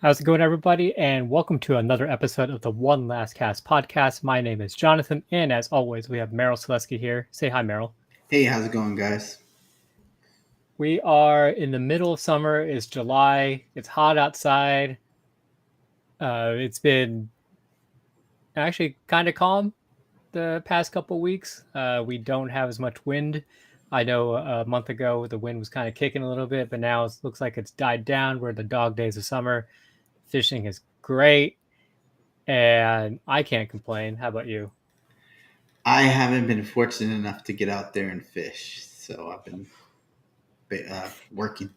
How's it going, everybody? And welcome to another episode of the One Last Cast podcast. My name is Jonathan, and as always, we have Merriel Solesky here. Say hi, Merriel. Hey, how's it going, guys? We are in the middle of summer. It's July. It's hot outside. It's been actually kind of calm the past couple weeks. We don't have as much wind. I know a month ago the wind was kind of kicking a little bit, but now it looks like it's died down. We're the dog days of summer. Fishing is great, and I can't complain. How about you? I haven't been fortunate enough to get out there and fish, so I've been working.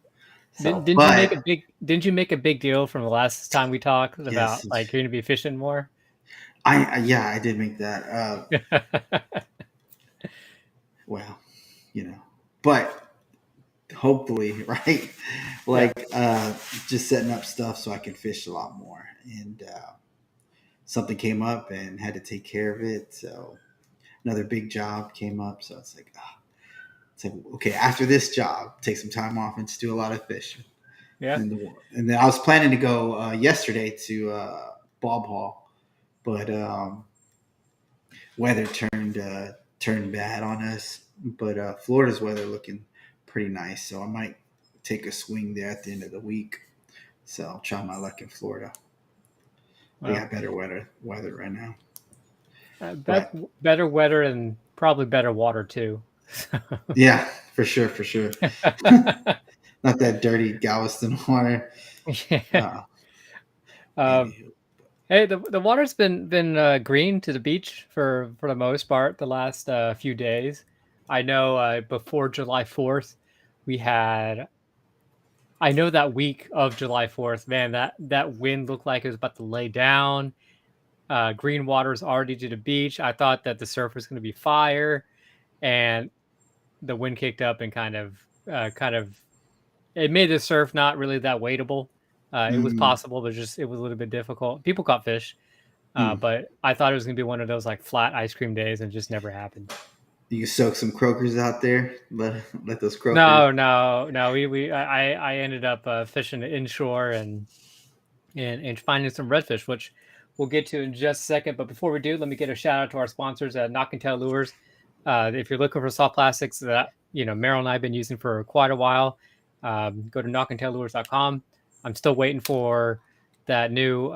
So, Didn't you make a but big didn't you make a big deal from the last time we talked about yes, like you're gonna be fishing more? I I did make that. Yeah. Well, but hopefully, right? Like just setting up stuff so I can fish a lot more. And something came up and had to take care of it. So another big job came up. So it's like okay, after this job, take some time off and just do a lot of fishing. Yeah. And then I was planning to go yesterday to Bob Hall, but weather turned bad on us. But Florida's weather looking pretty nice, so I might take a swing there at the end of the week. So I'll try my luck in Florida. They Well, got better weather right now. bet But better weather and probably better water too. yeah, for sure. Not that dirty Galveston water. Yeah. Uh, Um, Anywho, hey, the water's been green to the beach for the most part the last few days. I know before July 4th, we had I know that week of July 4th, man, that wind looked like it was about to lay down. Green water's already to the beach. I thought that the surf was going to be fire, and the wind kicked up and kind of it made the surf not really that wadeable. It was mm, possible, but just it was a little bit difficult. People caught fish, mm. but I thought it was going to be one of those like flat ice cream days, and it just never happened. You can soak some croakers out there. Let those croakers. No, no, no. I ended up fishing inshore and finding some redfish, which we'll get to in just a second. But before we do, let me get a shout out to our sponsors at Knock and Tail Lures. If you're looking for soft plastics that Merrill and I have been using for quite a while, go to knockandtaillures.com. I'm still waiting for that new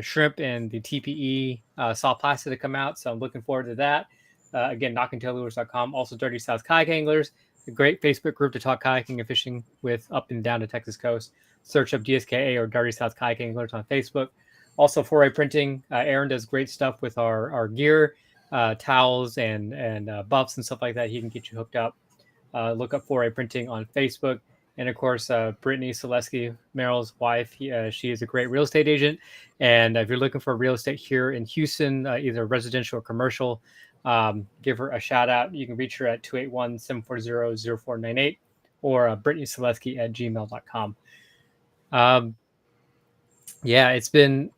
shrimp and the TPE soft plastic to come out, so I'm looking forward to that. Again, knockandtaillures.com. Also, Dirty South Kayak Anglers, a great Facebook group to talk kayaking and fishing with up and down the Texas coast. Search up DSKA or Dirty South Kayak Anglers on Facebook. Also, 4A Printing. Aaron does great stuff with our gear, towels and buffs and stuff like that. He can get you hooked up. Look up 4A Printing on Facebook. And of course, Brittany Solesky, Merrill's wife, she is a great real estate agent. And if you're looking for real estate here in Houston, either residential or commercial, give her a shout out. You can reach her at 281-740-0498 or brittanysolesky@gmail.com. Um, yeah, I've been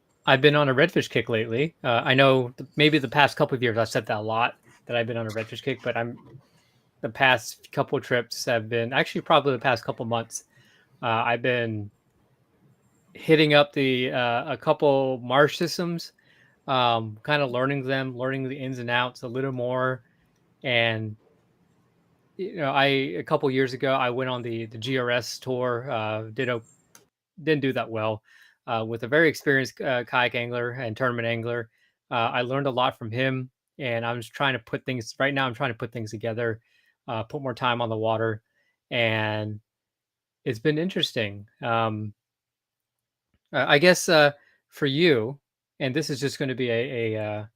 on a redfish kick lately. I know maybe the past couple of years I've said that a lot that I've been on a redfish kick, but the past couple of trips have been actually probably the past couple months. I've been hitting up the a couple marsh systems, kind of learning them, learning the ins and outs a little more. And I a couple years ago I went on the GRS tour. Didn't do that well with a very experienced kayak angler and tournament angler. I learned a lot from him, and I'm just trying to put things right now. I'm trying to put things together, put more time on the water, and it's been interesting. I guess for you, and this is just going to be a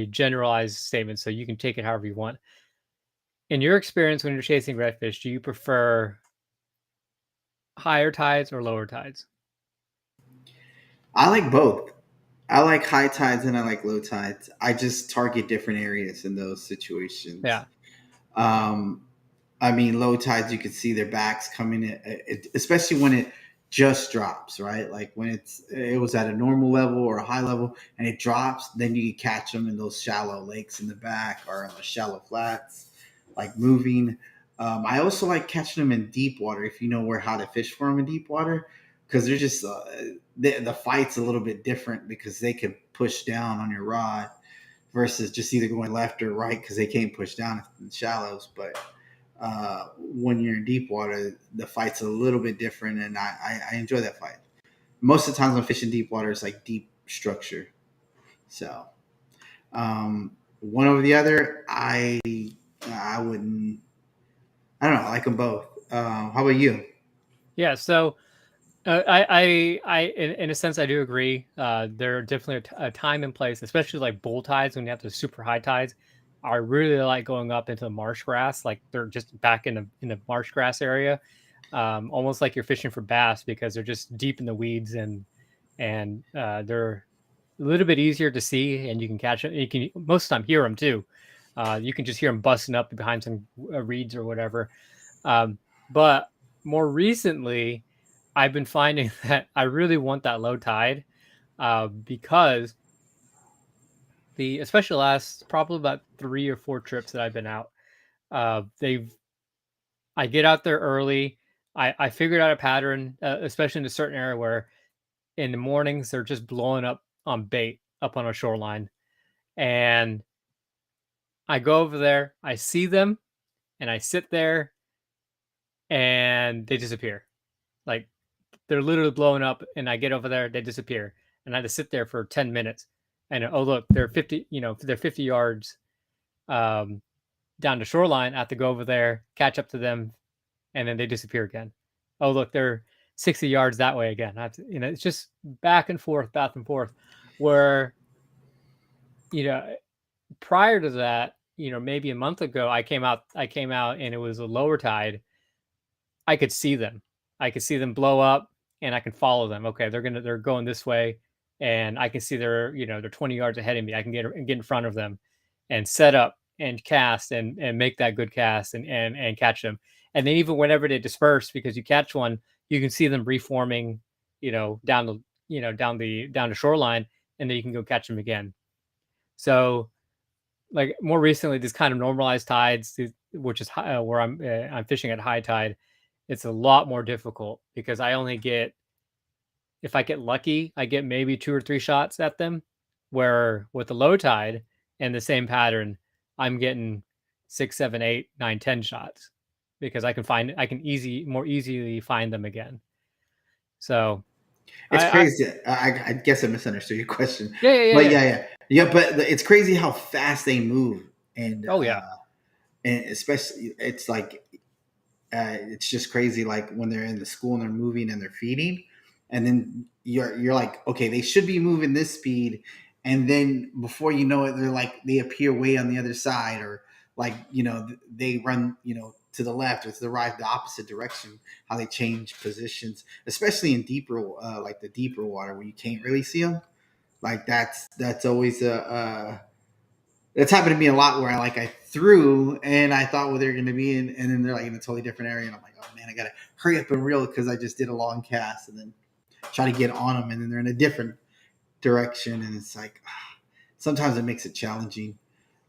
generalized statement, so you can take it however you want. In your experience, when you're chasing redfish, do you prefer higher tides or lower tides? I like both. I like high tides and I like low tides. I just target different areas in those situations. Yeah, Um, I mean, low tides, you can see their backs coming in, especially when it just drops, right? Like when it was at a normal level or a high level and it drops, then you can catch them in those shallow lakes in the back or on the shallow flats, like moving. I also like catching them in deep water if you know where how to fish for them in deep water. because they're just the fight's a little bit different because they can push down on your rod versus just either going left or right because they can't push down in the shallows. But when you're in deep water, the fight's a little bit different, and I enjoy that fight. Most of the times I'm fishing deep water, it's like deep structure. So one over the other, I wouldn't. I don't know. I like them both. How about you? Yeah, so in a sense, I do agree. There are definitely a time and place, especially like bull tides when you have the super high tides. I really like going up into the marsh grass, like they're just back in the marsh grass area, almost like you're fishing for bass because they're just deep in the weeds and they're a little bit easier to see and you can catch it. You can most of the time hear them too. You can just hear them busting up behind some reeds or whatever. But more recently, I've been finding that I really want that low tide because especially last probably about 3 or 4 trips that I've been out, they've I get out there early. I figured out a pattern, especially in a certain area where in the mornings they're just blowing up on bait up on a shoreline, and I go over there, I see them, and I sit there, and they disappear. Like they're literally blowing up, and I get over there, they disappear, and I had to sit there for 10 minutes. And oh look, they're 50, they're 50 yards down the shoreline. I have to go over there, catch up to them, and then they disappear again. Oh look, they're 60 yards that way again. I have to, it's just back and forth, back and forth. Where you know, prior to that, maybe a month ago, I came out, and it was a lower tide. I could see them. I could see them blow up, and I can follow them. Okay, they're going this way, and I can see they're 20 yards ahead of me. I can get in front of them, and set up and cast and make that good cast and catch them. And then even whenever they disperse, because you catch one, you can see them reforming, down the down the shoreline, and then you can go catch them again. So like more recently, these kind of normalized tides, which is high, where I'm fishing at high tide, it's a lot more difficult because I only get, if I get lucky, I get maybe 2 or 3 shots at them. Where with the low tide and the same pattern, I'm getting 6, 7, 8, 9, 10 shots because I can more easily find them again. So It's I crazy. I guess I misunderstood your question, yeah, yeah, yeah, but yeah. yeah. But it's crazy how fast they move, and Oh yeah, especially it's like it's just crazy. Like when they're in the school and they're moving and they're feeding, and then you're like, okay, they should be moving this speed, and then before you know it, they're like they appear way on the other side, or like they run to the left or to the right, the opposite direction. How they change positions, especially in deeper like the deeper water where you can't really see them. Like that's always a that's happened to me a lot where I threw and I thought where they're going to be in, and then they're like in a totally different area, and I'm like, oh man, I gotta hurry up and reel because I just did a long cast, and then try to get on them, and then they're in a different direction, and it's like sometimes it makes it challenging.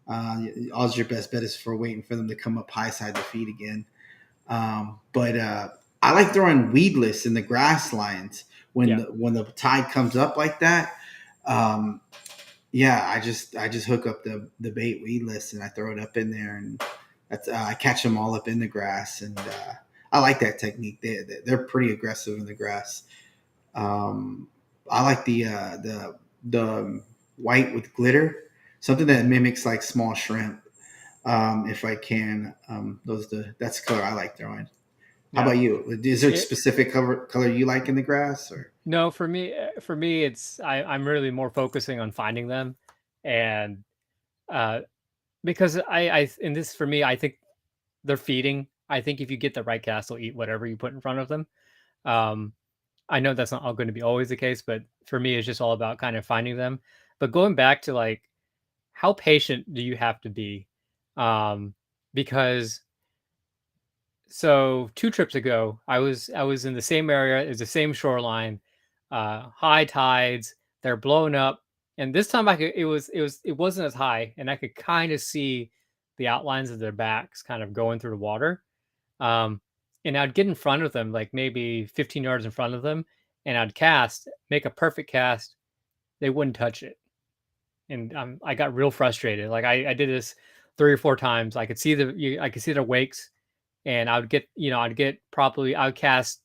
All your best bet is for waiting for them to come up high side the feet again. But I like throwing weedless in the grass lines when yeah. the tide comes up like that. Um, yeah, I just hook up the bait weedless and I throw it up in there, and that's I catch them all up in the grass, and I like that technique. They're pretty aggressive in the grass. Um, I like the white with glitter, something that mimics like small shrimp. If I can, that's the color I like throwing. How Yeah. about you? Is there a It, specific color you like in the grass, or? no, for me, it's I'm really more focusing on finding them, and uh, because in this for me, I think they're feeding. I think if you get the right cast, they'll eat whatever you put in front of them. Um, I know that's not all going to be always the case, but for me, it's just all about kind of finding them. But going back to like, how patient do you have to be? Because so 2 trips ago, I was in the same area, it's the same shoreline, high tides, they're blowing up, and this time it wasn't as high, and I could kind of see the outlines of their backs kind of going through the water. Um, and I'd get in front of them, like maybe 15 yards in front of them, and I'd cast, make a perfect cast, they wouldn't touch it, and I got real frustrated. Like I did this 3 or 4 times. I could see their wakes, and I would get, I'd get probably, I would cast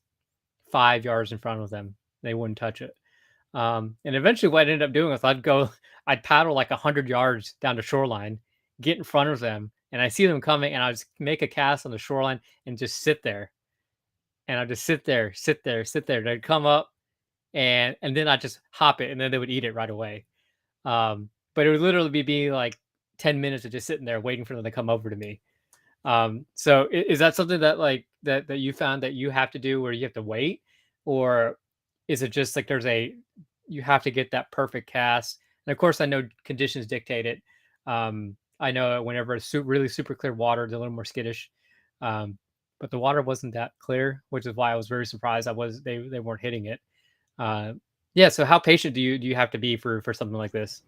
5 yards in front of them. They wouldn't touch it. And eventually, what I ended up doing was I'd paddle like 100 yards down the shoreline, get in front of them, and I see them coming, and I just make a cast on the shoreline and just sit there, and I just sit there, sit there, sit there. They'd come up, and then I just hop it, and then they would eat it right away. But it would literally be like 10 minutes of just sitting there waiting for them to come over to me. So is that something that like that you found that you have to do where you have to wait, or is it just like you have to get that perfect cast? And of course, I know conditions dictate it. I know whenever it's really super clear water, they're a little more skittish. But the water wasn't that clear, which is why I was very surprised. They weren't hitting it. Uh, yeah. So how patient do you have to be for something like this?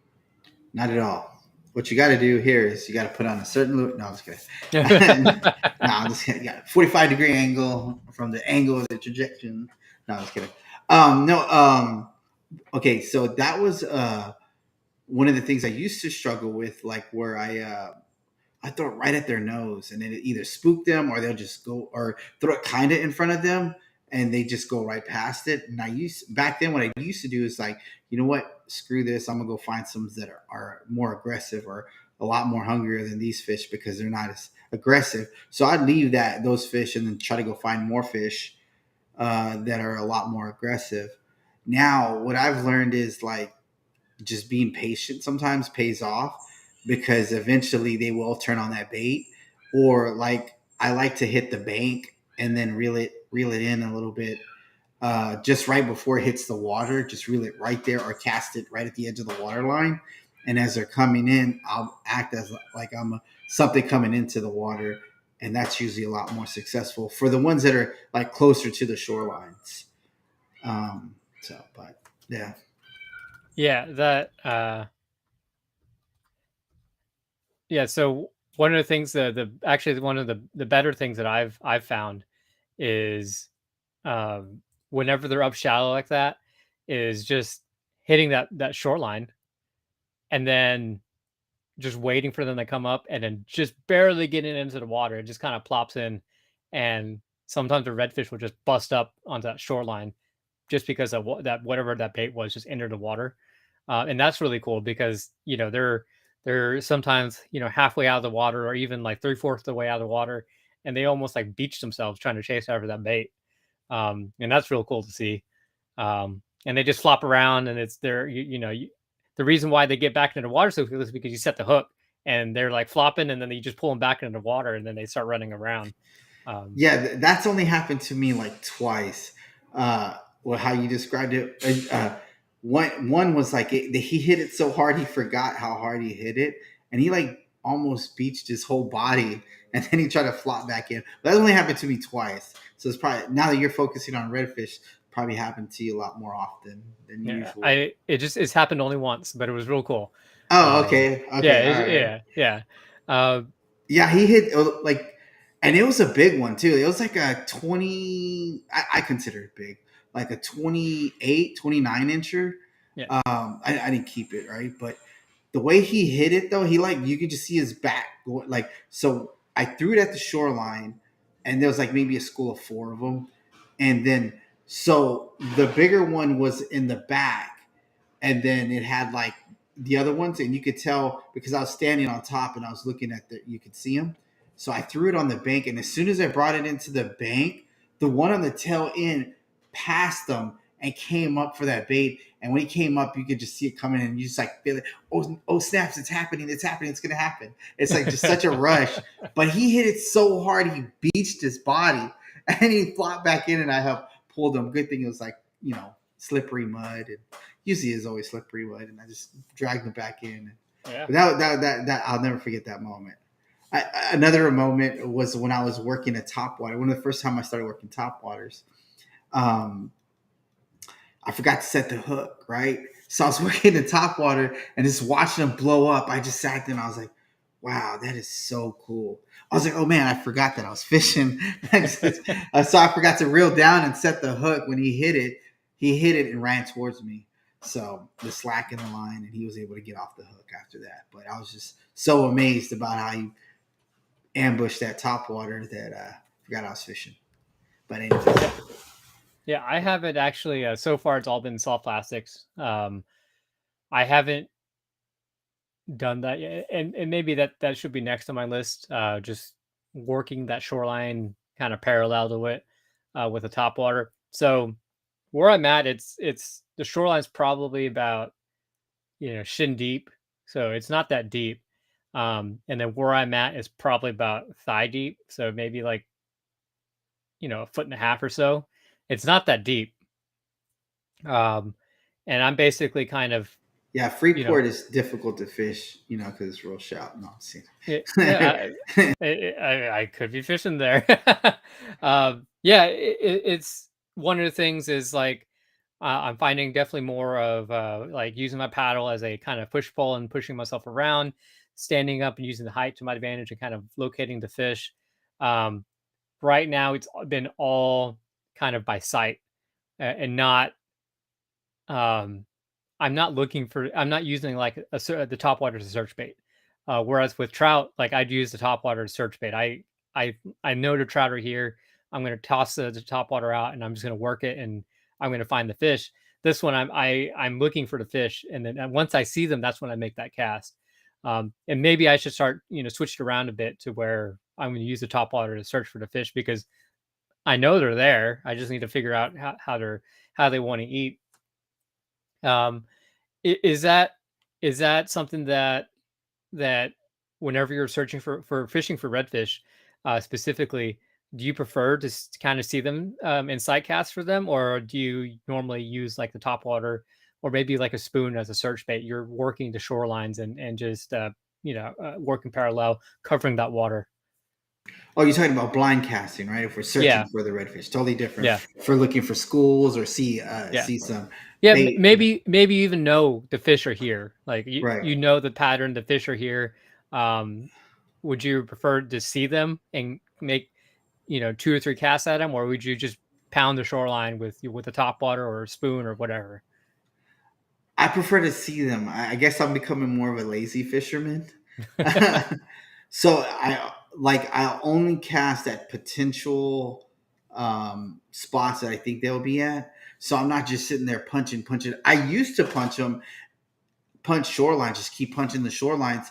Not at all. What you got to do here is you got to put on a certain loop. No, I'm just kidding. No, I'm just kidding. You got a 45-degree angle from the angle of the trajectory. No, I'm just kidding. No. Okay, so that was one of the things I used to struggle with, like where I throw it right at their nose, and then it either spook them or they'll just go, or throw it kind of in front of them, and they just go right past it. And back then, what I used to do is like, you know what, screw this, I'm gonna go find some that are more aggressive or a lot more hungrier than these fish because they're not as aggressive. So I'd leave those fish and then try to go find more fish that are a lot more aggressive. Now, what I've learned is like just being patient sometimes pays off because eventually they will turn on that bait. Or like I like to hit the bank and then reel it in a little bit, just right before it hits the water. Just reel it right there or cast it right at the edge of the water line. And as they're coming in, I'll act as like something coming into the water, and that's usually a lot more successful for the ones that are like closer to the shorelines. But yeah. Yeah, yeah. So one of the things, the actually one of the better things that I've found is, whenever they're up shallow like that, is just hitting that short line, and then just waiting for them to come up, and then just barely getting into the water. It just kind of plops in, and sometimes the redfish will just bust up onto that shoreline just because of that whatever that bait was just entered the water. And that's really cool because they're sometimes halfway out of the water or even like 3/4 of the way out of the water, and they almost like beach themselves trying to chase after that bait. And that's real cool to see. And they just flop around, and it's their the reason why they get back into the water so quickly is because you set the hook, and they're like flopping, and then you just pull them back into the water, and then they start running around. Yeah, that's only happened to me like twice. Well, how you described it. One was like he hit it so hard he forgot how hard he hit it, and he like almost beached his whole body, and then he tried to flop back in. But that only happened to me twice, so it's probably now that you're focusing on redfish, probably happened to you a lot more often than Yeah, usual. it's happened only once, but it was real cool. Oh, Um, okay, yeah, okay, all right. yeah. Uh, Yeah, he hit like, and it was a big one too. It was like a 20, I consider it big, like a 28, 29 incher. yeah, I didn't keep it right, but the way he hit it though, he like, you could just see his back like, so I threw it at the shoreline, and there was like maybe a school of four of them. And then, so the bigger one was in the back, and then it had like the other ones, and you could tell because I was standing on top and I was looking at you could see them. So I threw it on the bank, and as soon as I brought it into the bank, the one on the tail end passed them and came up for that bait. And when he came up, you could just see it coming, and you just like feel it. Oh, snaps! It's happening! It's happening! It's gonna happen! It's like just such a rush. But he hit it so hard, he beached his body, and he flopped back in, and I helped pull him. Good thing it was like slippery mud, and usually is always slippery mud, and I just dragged him back in. yeah. But that I'll never forget that moment. Another moment was when I was working at Topwater. One of the first time I started working Topwaters. Um, I forgot to set the hook, right? So I was working in Topwater and just watching them blow up. I just sat there and I was like, wow, that is so cool. I was like, oh man, I forgot that I was fishing. So I forgot to reel down and set the hook when he hit it. he hit it and ran towards me. So the slack in the line, and he was able to get off the hook after that. But I was just so amazed about how he ambushed that top water that I forgot I was fishing. But Yeah, anyways, yeah. I haven't actually. So far, it's all been soft plastics. I haven't done that yet, and maybe that should be next on my list. Just working that shoreline kind of parallel to it with the top water. So where I'm at, it's the shoreline's probably about shin deep, so it's not that deep. And then where I'm at is probably about thigh deep, so maybe like a foot and a half or so. It's not that deep. Um, and I'm basically kind of yeah, you know Freeport is difficult to fish, because it's real shallow. No, see. yeah, I could be fishing there. Yeah, it's one of the things is like I'm finding definitely more of like using my paddle as a kind of push pull and pushing myself around, standing up and using the height to my advantage and kind of locating the fish. Um, right now, it's been all kind of by sight and not um, I'm not using like the top water as a search bait. Whereas with trout, like I'd use the top water as search bait. I I know the trout are here. I'm going to toss the top water out and I'm just going to work it and I'm going to find the fish. This one I'm looking for the fish and then once I see them, that's when I make that cast. And maybe I should start switch it around a bit to where I'm going to use the top water to search for the fish because I know they're there. I just need to figure out how they want to eat. Um, is that something that whenever you're searching for fishing for redfish, specifically, do you prefer to kind of see them in sight casts for them, or do you normally use like the top water or maybe like a spoon as a search bait? You're working the shorelines and just working parallel, covering that water. Oh, you're talking about blind casting, right? If we're searching Yeah, for the redfish, totally different. yeah, If we're looking for schools or see yeah. some Yeah, bait, maybe you even know the fish are here. Like right? you know the pattern, the fish are here. Um, would you prefer to see them and make two or three casts at them, or would you just pound the shoreline with a top water or a spoon or whatever? I prefer to see them. I guess I'm becoming more of a lazy fisherman. So I only cast at potential spots that I think they'll be at. So I'm not just sitting there punching. I used to punch shorelines, just keep punching the shorelines.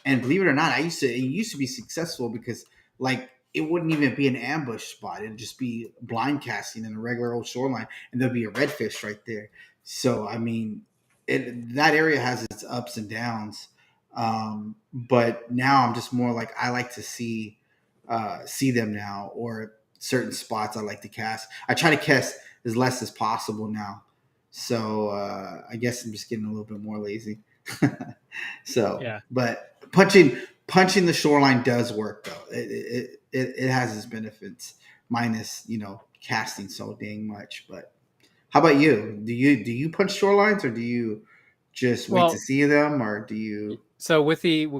And believe it or not, it used to be successful because like it wouldn't even be an ambush spot. It'd just be blind casting in a regular old shoreline and there'll be a redfish right there. So I mean that area has its ups and downs. But now I'm just more like I like to see them now or certain spots I like to cast. I try to cast as less as possible now. So I guess I'm just getting a little bit more lazy. So, Yeah, but punching the shoreline does work though. It has its benefits, minus casting so dang much. But how about you? Do you punch shorelines or do you just wait to well, see them or do you? so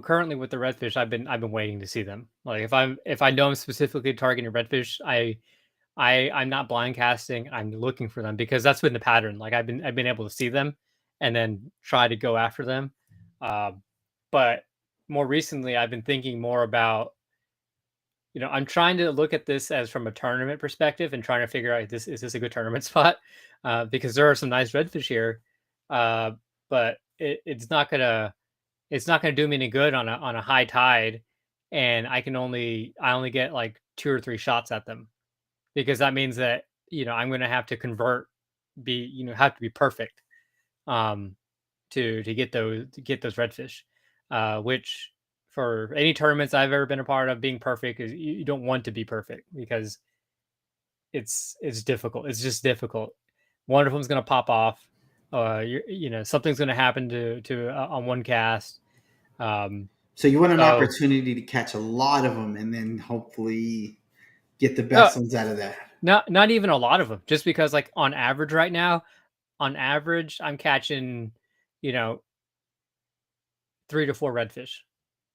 currently with the redfish, I've been waiting to see them. Like if I know I'm specifically targeting redfish, I'm not blind casting. I'm looking for them because that's been the pattern. Like I've been able to see them and then try to go after them. Um, but more recently, I've been thinking more about I'm trying to look at this as from a tournament perspective and trying to figure out this is this a good tournament spot because there are some nice redfish here, uh, but it's not gonna do me any good on a high tide, and I only get like two or three shots at them because that means that I'm gonna have to convert, have to be perfect um, to get those redfish, which for any tournaments I've ever been a part of, being perfect is you don't want to be perfect because it's difficult. It's just difficult. One of them's gonna pop off. Something's gonna happen to on one cast. Um, So you want an so opportunity to catch a lot of them and then hopefully get the no, best ones out of that. not even a lot of them. Just because like on average, I'm catching, you know, 3 to 4 redfish,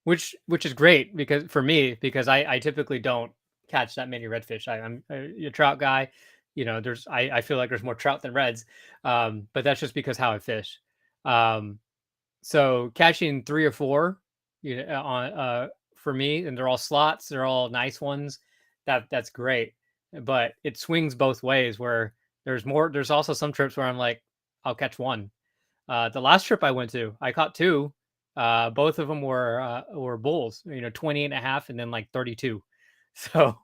which is great because for me because I typically don't catch that many redfish. I'm a trout guy, I feel like there's more trout than reds, but that's just because how I fish. Um, so catching 3 or 4, on for me, and they're all slots, they're all nice ones. That's great, but it swings both ways. Where there's more, there's also some trips where I'm like, I'll catch one. The last trip I went to, I caught two. Both of them were bulls, 28 and a half and then like 32. So,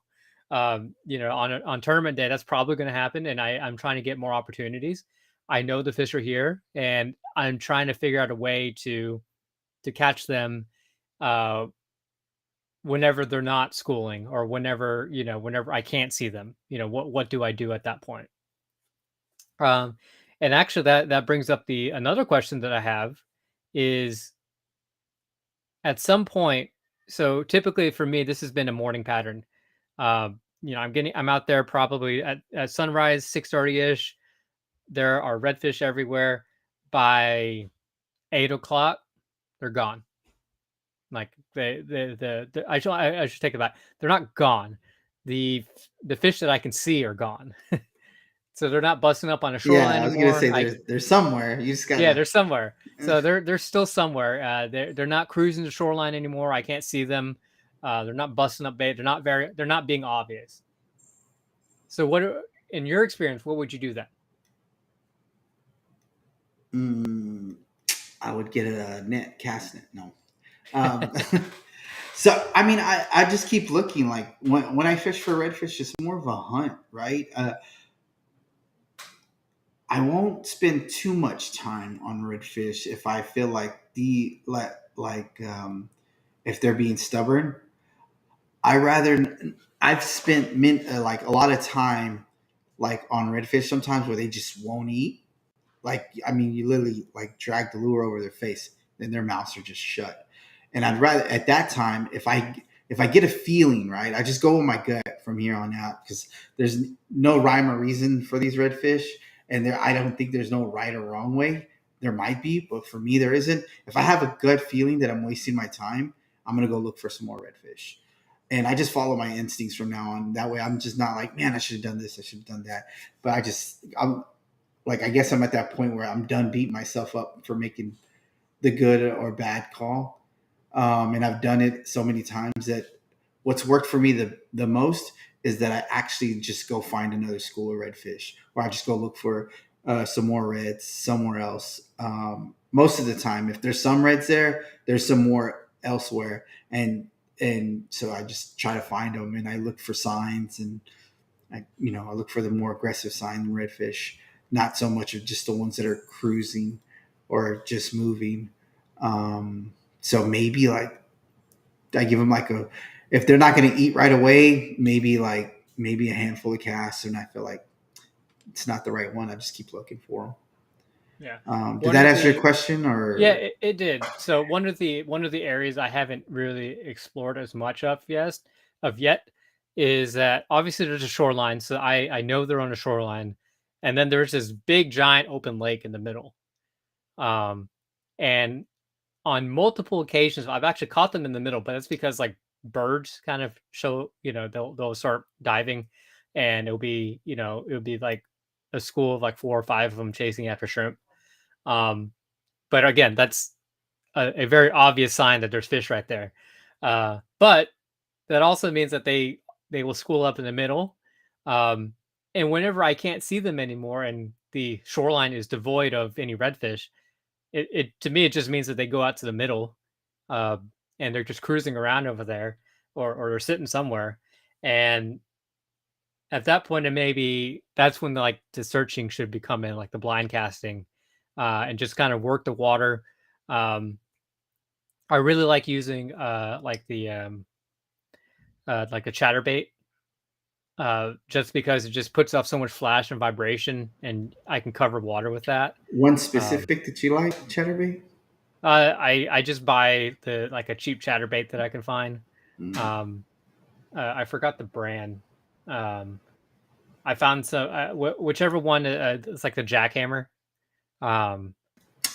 on tournament day, that's probably going to happen. And I'm trying to get more opportunities. I know the fish are here, and I'm trying to figure out a way to catch them uh, whenever they're not schooling, or whenever I can't see them. What do I do at that point? Um, and actually, that brings up the another question that I have is, at some point. So typically for me, this has been a morning pattern. I'm out there probably at sunrise, 6:30 ish. There are redfish everywhere. By 8 o'clock, they're gone. Like I should take it back. They're not gone. The fish that I can see are gone. So they're not busting up on a shoreline Yeah, I was gonna anymore. say there's somewhere. You just Yeah, gotta. they're somewhere. So they're still somewhere. They're not cruising the shoreline anymore. I can't see them. They're not busting up bait. They're not being obvious. So in your experience, what would you do then? Mm, I would get a net cast net. No. Um, so I mean, I just keep looking. Like when I fish for redfish, it's more of a hunt, right? I won't spend too much time on redfish if I feel like if they're being stubborn. I rather I've spent like a lot of time like on redfish sometimes where they just won't eat. Like I mean, you literally like drag the lure over their face, and their mouths are just shut. And I'd rather at that time if I get a feeling right, I just go with my gut from here on out because there's no rhyme or reason for these redfish, and I don't think there's no right or wrong way. There might be, but for me there isn't. If I have a gut feeling that I'm wasting my time, I'm gonna go look for some more redfish. And I just follow my instincts from now on. That way, I'm just not like, man, I should have done this, I should have done that. But I'm like, I guess I'm at that point where I'm done beating myself up for making the good or bad call. And I've done it so many times that what's worked for me the most is that I actually just go find another school of redfish, or I just go look for some more reds somewhere else. Most of the time, if there's some reds there, there's some more elsewhere, and so I just try to find them, and I look for signs, and I look for the more aggressive sign redfish, not so much of just the ones that are cruising or just moving. So maybe like I give them like if they're not going to eat right away, maybe a handful of casts, and I feel like it's not the right one. I just keep looking for Yeah. them. Did One that of answer your the question? Yeah, Or it did. So one of the areas I haven't really explored as much of yet is that obviously there's a shoreline, so I know they're on a shoreline, and then there's this big giant open lake in the middle. Um, and on multiple occasions, I've actually caught them in the middle, but that's because like birds kind of show, they'll start diving, and it'll be like a school of like 4 or 5 of them chasing after shrimp. Um, but again, that's a very obvious sign that there's fish right there. But that also means that they will school up in the middle. Um, and whenever I can't see them anymore and the shoreline is devoid of any redfish, it to me it just means that they go out to the middle, uh, and they're just cruising around over there, or they're sitting somewhere. And at that point, it maybe that's when the searching should become in, like the blind casting, and just kind of work the water. Um, I really like using like a chatterbait, just because it just puts off so much flash and vibration, and I can cover water with that. one Um, specific that you like, chatterbait? I just buy the like a cheap chatterbait that I can find. Mm. Um, I forgot the brand. Um, I found some whichever one. It's like the jackhammer. Um,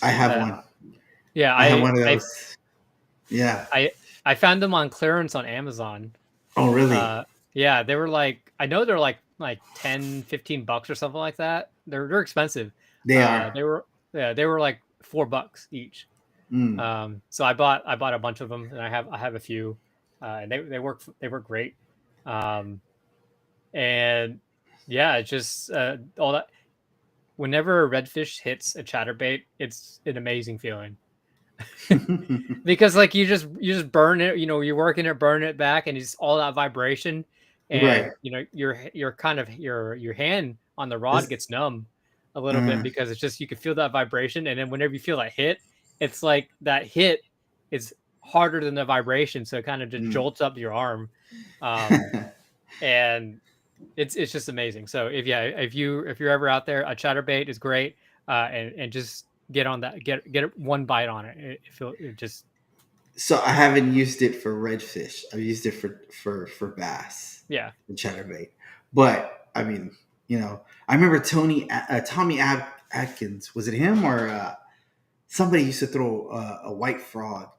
I have uh, one. yeah, I have one of those. Yeah. I I found them on clearance on Amazon. Oh, really? Uh, yeah, they were like, I know they're like like 10, $15 or something like that. They're expensive. They are. They were yeah, they were like $4 each. Mm. So I bought a bunch of them, and I have a few, and they work great. Um, and yeah, it's just all that. Whenever a redfish hits a chatterbait, it's an amazing feeling. Because like you just burn it, you're working it, burn it back, and it's all that vibration, Right. and your kind of your hand on the rod It's, gets numb a little bit uh, because it's just you can feel that vibration, and then whenever you feel that hit, it's like that hit is harder than the vibration, so it kind of just mm. jolts up your arm, um, and it's just amazing. So if you're ever out there, a chatterbait is great, and just get on that, get one bite on it. It just So I haven't used it for redfish. I've used it for bass, yeah. for chatterbait. But I mean, I remember Tommy Atkins. Was it him or somebody used to throw a white frog,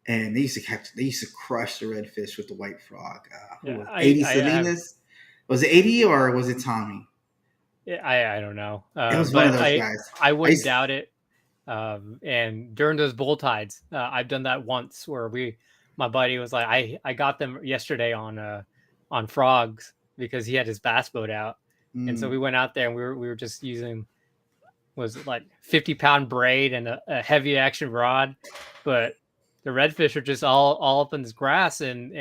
and they used to crush the redfish with the white frog. Who Yeah, was I 80 I have Salinas? Was it 80 or was it Tommy? yeah, I don't know, It was one of but those I guys. I I wouldn't used, doubt it. And during those bull tides, I've done that once where my buddy was like, I got them yesterday on frogs because he had his bass boat out, and so mm, we went out there and we were just using was it like 50-pound braid and a heavy action rod, but the redfish are just all up in this grass, and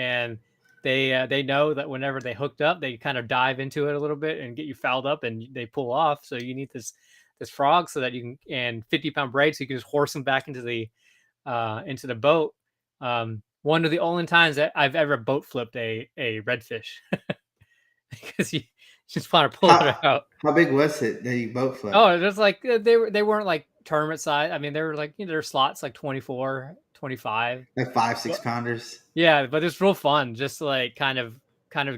they know that whenever they hooked up, they kind of dive into it a little bit and get you fouled up, and they pull off. So you need this frog so that you can, and 50-pound braid so you can just horse them back into the boat. One of the only times that I've ever boat flipped a redfish because you just want to pull it how out. how big was it that you boat flipped? Oh, just like they weren't like tournament size. I mean, they were like their slots like 24, 25. Like five, six But pounders. yeah, but it's real fun just to like kind of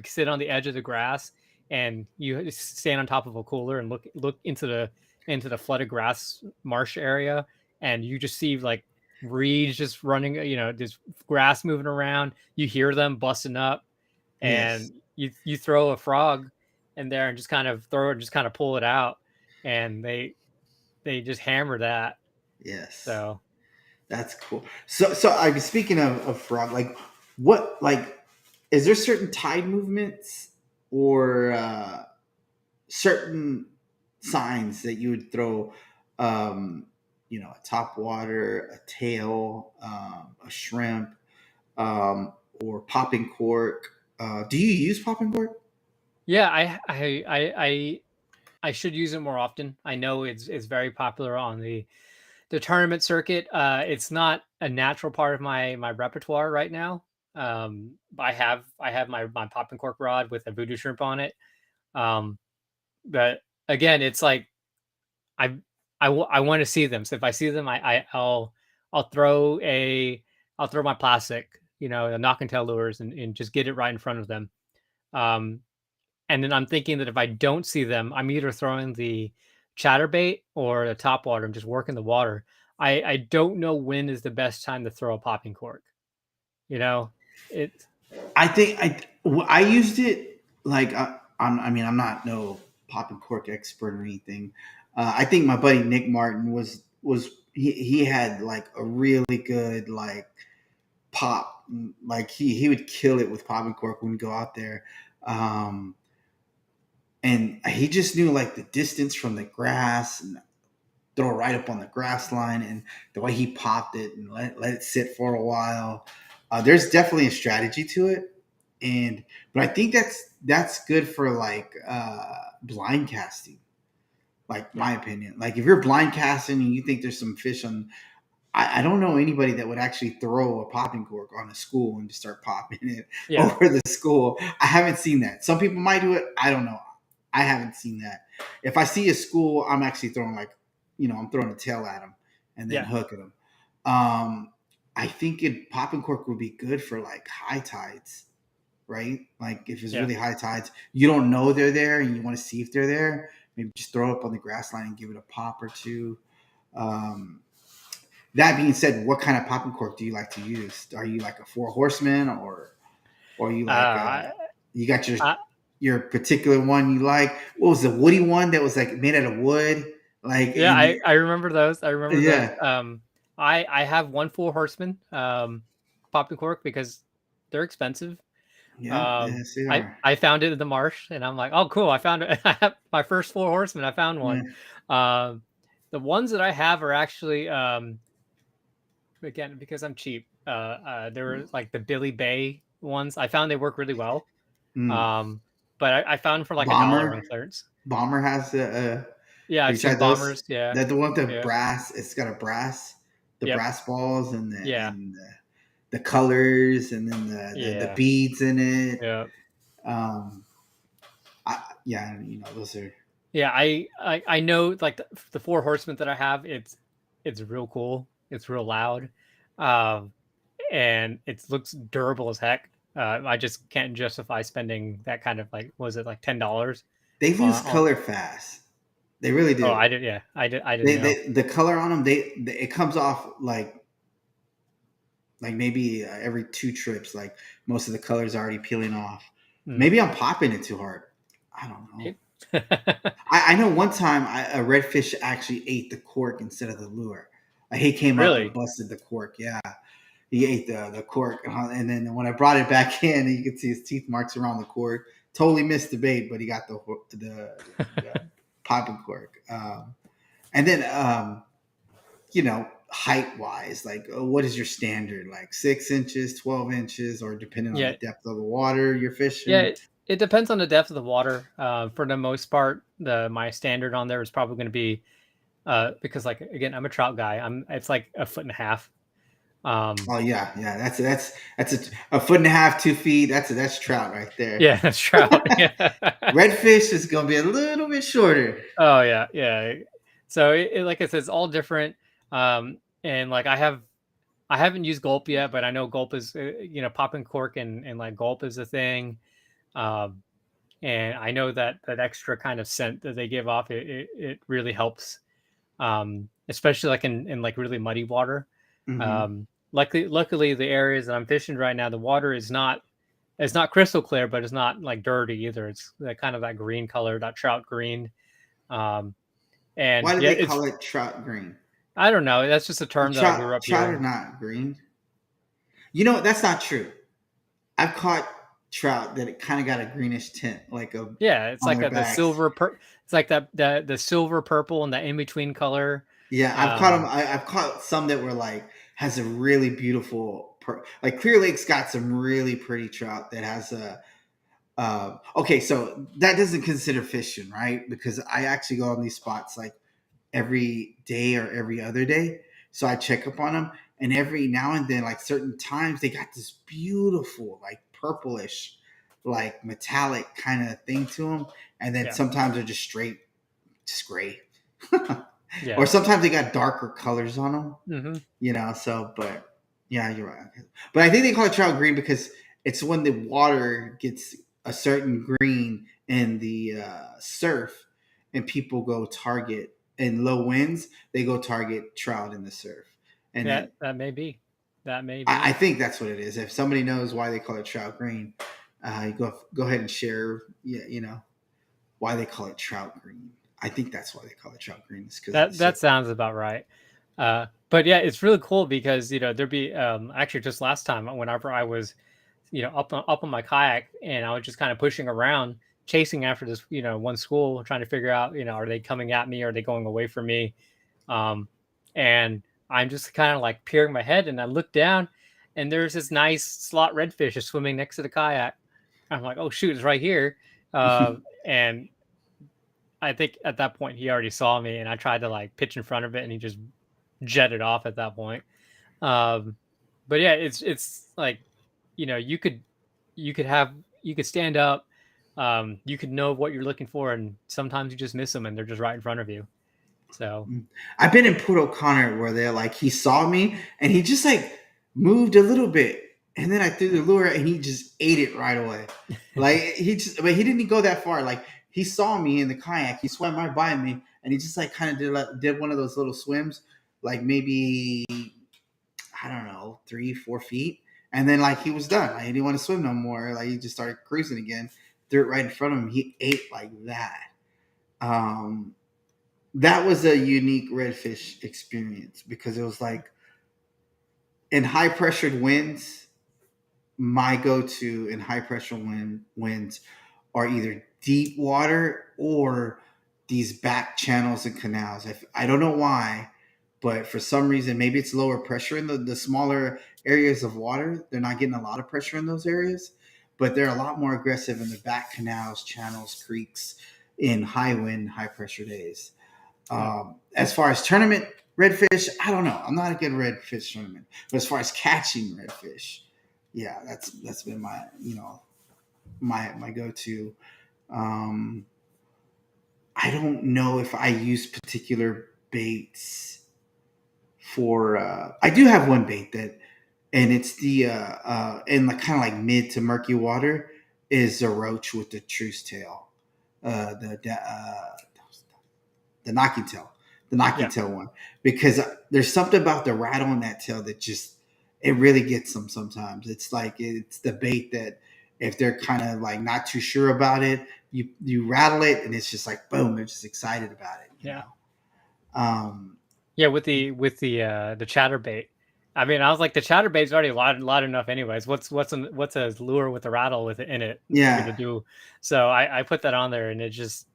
sit on the edge of the grass, and you just stand on top of a cooler and look into the flooded grass marsh area, and you just see like reeds just running, just grass moving around. You hear them busting up, Yes. and you throw a frog in there and just kind of throw it, just kind of pull it out, and they just hammer that. Yes. So That's cool. So I was speaking of frog, like what like is there certain tide movements or certain signs that you would throw a top water, a tail, a shrimp, or popping cork. Do you use popping cork? yeah, I should use it more often. I know it's very popular on the tournament circuit. It's not a natural part of my repertoire right now. But I have my pop and cork rod with a voodoo shrimp on it. Um, but again, it's like I I want to see them. So if I see them, I'll throw a I'll throw my plastic, the knock and tail lures, and just get it right in front of them. Um, and then I'm thinking that if I don't see them, I'm either throwing the chatterbait or the top water. I'm just working the water. I don't know when is the best time to throw a popping cork. You know, it. I think I used it like I mean I'm not no pop and cork expert or anything. I think my buddy Nick Martin was he had like a really good like pop, like he would kill it with pop and cork when we go out there, um, and he just knew like the distance from the grass and throw it right up on the grass line, and the way he popped it and let it sit for a while. There's definitely a strategy to it, and but I think that's good for like blind casting. Like Yeah, my opinion, like if you're blind casting and you think there's some fish on, I don't know anybody that would actually throw a popping cork on a school and just start popping it yeah, over the school. I haven't seen that. Some people might do it. I don't know. I haven't seen that. If I see a school, I'm actually throwing like, I'm throwing a tail at them and then yeah, hooking them. I think popping cork would be good for like high tides, right? Like if it's yeah, really high tides, you don't know they're there and you want to see if they're there. Maybe just throw it up on the grass line and give it a pop or two. Um, that being said, what kind of popping cork do you like to use? Are you like a four horseman or are you like uh, you got your I, your particular one you like? What was the woody one that was like made out of wood? Like Yeah, in I remember those. I remember those. yeah, I have one Four Horseman popping cork because they're expensive. yeah, yes they I are. I found it in the marsh, and I'm like, oh, cool! I found it. I have my first Four Horseman. I found Yeah. one. Um, the ones that I have are actually again because I'm cheap. They're like the Billy Bay ones. I found they work really well. Mm. Um, but I found for like $1 on Bomber, clearance. Bomber has the. Yeah, Have I've you seen tried those? bombers. Yeah, That the one with the yeah, brass. It's got the yep, brass balls yeah, and the colors, and then the yeah, beads in it. yeah. Um, yeah, those are. Yeah, I know like the Four Horsemen that I have, it's real cool. It's real loud. Um, and it looks durable as heck. I just can't justify spending that kind of like was it like $10 They lose on color fast. They really oh do. I did yeah I didn't know. The color on them, it comes off like maybe every two trips, like most of the colors already peeling off. Mm. Maybe I'm popping it too hard. I don't know. It- I know one time a redfish actually ate the cork instead of the lure. Like he came up and really? busted the cork. Yeah, he ate the cork, and then when I brought it back in, you could see his teeth marks around the cork. Totally missed the bait, but he got the popping cork. And then height wise, like what is your standard? Like 6 inches, 12 inches, or depending on the Yeah, depth of the water you're yeah. fishing. It depends on the depth of the water. For the most part, the my standard on there is probably going to be because like again I'm a trout guy. It's like a foot and a half. Um, Oh yeah, yeah. That's a foot and a half, 2 feet. That's trout right there. yeah, that's trout. Yeah. Redfish is gonna be a little bit shorter. Oh yeah, yeah. So like I said, it's all different. And like I haven't used gulp yet, but I know gulp is popping cork and like gulp is a thing. Um, and I know that that extra kind of scent that they give off it really helps. Especially like in like really muddy water. Hmm. Luckily the areas that I'm fishing right now, the water is not it's not crystal clear, but it's not like dirty either. It's that kind of that green color, that trout green. Um, and Why do yeah, they it's call it trout green? I don't know. That's just a term that I grew up Trout are hearing. not green. That's not true. I've caught trout that it kind of got a greenish tint, like Yeah, it's on like their the backs. it's like that the silver purple and that in between color. Yeah, I've caught them. Um, I've caught some that were like has a really beautiful, like Clear Lake's got some really pretty trout that has a. Okay, so that doesn't consider fishing, right? Because I actually go on these spots like every day or every other day, so I check up on them, and every now and then, like certain times, they got this beautiful, like purplish, like metallic kind of thing to them, and then yeah, sometimes they're just gray. Or yeah. sometimes they got darker colors on them, Hmm. so, but yeah, you're right. But I think they call it trout green because it's when the water gets a certain green in the surf, and people go target in low winds, they go target trout in the surf. And That then that may be. That may I be. think that's what it is. If somebody knows why they call it trout green, go ahead and share, why they call it trout green. I think that's why they call it trout green. It's because of the That surf. sounds about right. But yeah, it's really cool because there'd be actually just last time whenever I was up on my kayak and I was just kind of pushing around chasing after this one school trying to figure out are they coming at me, are they going away from me, um, and I'm just kind of like peering my head and I look down and there's this nice slot redfish is swimming next to the kayak. I'm like, oh shoot, it's right here. And I think at that point he already saw me and I tried to like pitch in front of it and he just jetted off at that point. Um, but yeah, it's like you could have you could stand up, you could know what you're looking for, and sometimes you just miss them and they're just right in front of you. So I've been in Port O'Connor where they're like, he saw me and he just like moved a little bit. And then I threw the lure and he just ate it right away. Like but he didn't go that far. Like he saw me in the kayak, he swam right by me and he just like kind of did one of those little swims, like maybe, I don't know, 3, 4 feet. And then like he was done. Like, he didn't want to swim no more. Like he just started cruising again. dirt right in front of him. He ate like that. Um, that was a unique redfish experience because it was like in high pressured winds. My go-to in high pressure winds are either deep water or these back channels and canals. I don't know why, but for some reason, maybe it's lower pressure in the smaller areas of water. They're not getting a lot of pressure in those areas, but they're a lot more aggressive in the back canals, channels, creeks in high wind, high pressure days. Yeah. As far as tournament redfish, I don't know. I'm not a good redfish tournament, but as far as catching redfish, yeah, that's been my my go to. Um, I don't know if I use particular baits for. I do have one bait that, and it's the in like kind of like mid to murky water is a roach with the truce tail, the knocking tail, the knocking Yeah. tail one, because there's something about the rattle in that tail that just it really gets them sometimes. It's like it's the bait that if they're kind of like not too sure about it, you rattle it and it's just like boom, they're just excited about it, you Yeah. know. Um, Yeah, with the chatterbait. I mean, I was like, the chatterbait's already loud enough, anyways. What's a lure with a rattle with it in it gonna yeah, do? So I put that on there, and it just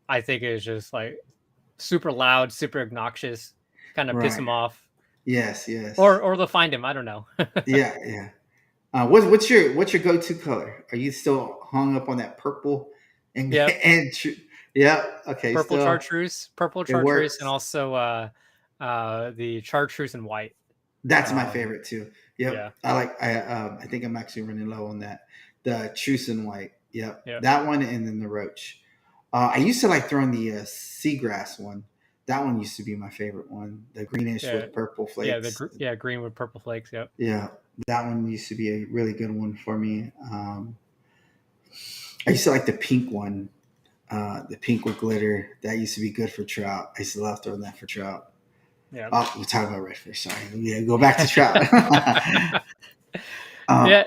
I think it's just like super loud, super obnoxious, kind of piss right. them off, Yes, yes. or they'll find him. I don't know. Yeah, yeah. What's your go to color? Are you still hung up on that purple and Yep, yeah? Okay, still purple it chartreuse, and works. also the chartreuse and white. That's my Um, favorite too. Yep, yeah, I think I'm actually running low on that. The truce and white. Yep, yeah, that one, and then the roach. I used to like throwing the seagrass one. That one used to be my favorite one. The greenish yeah, with purple yeah. flakes. Green with purple flakes. Yep. Yeah, that one used to be a really good one for me. I used to like the pink one, the pink with glitter. That used to be good for trout. I used to love throwing that for trout. Yeah. Oh, we're talking about redfish. Sorry. Yeah, go back to trout. uh, Yeah,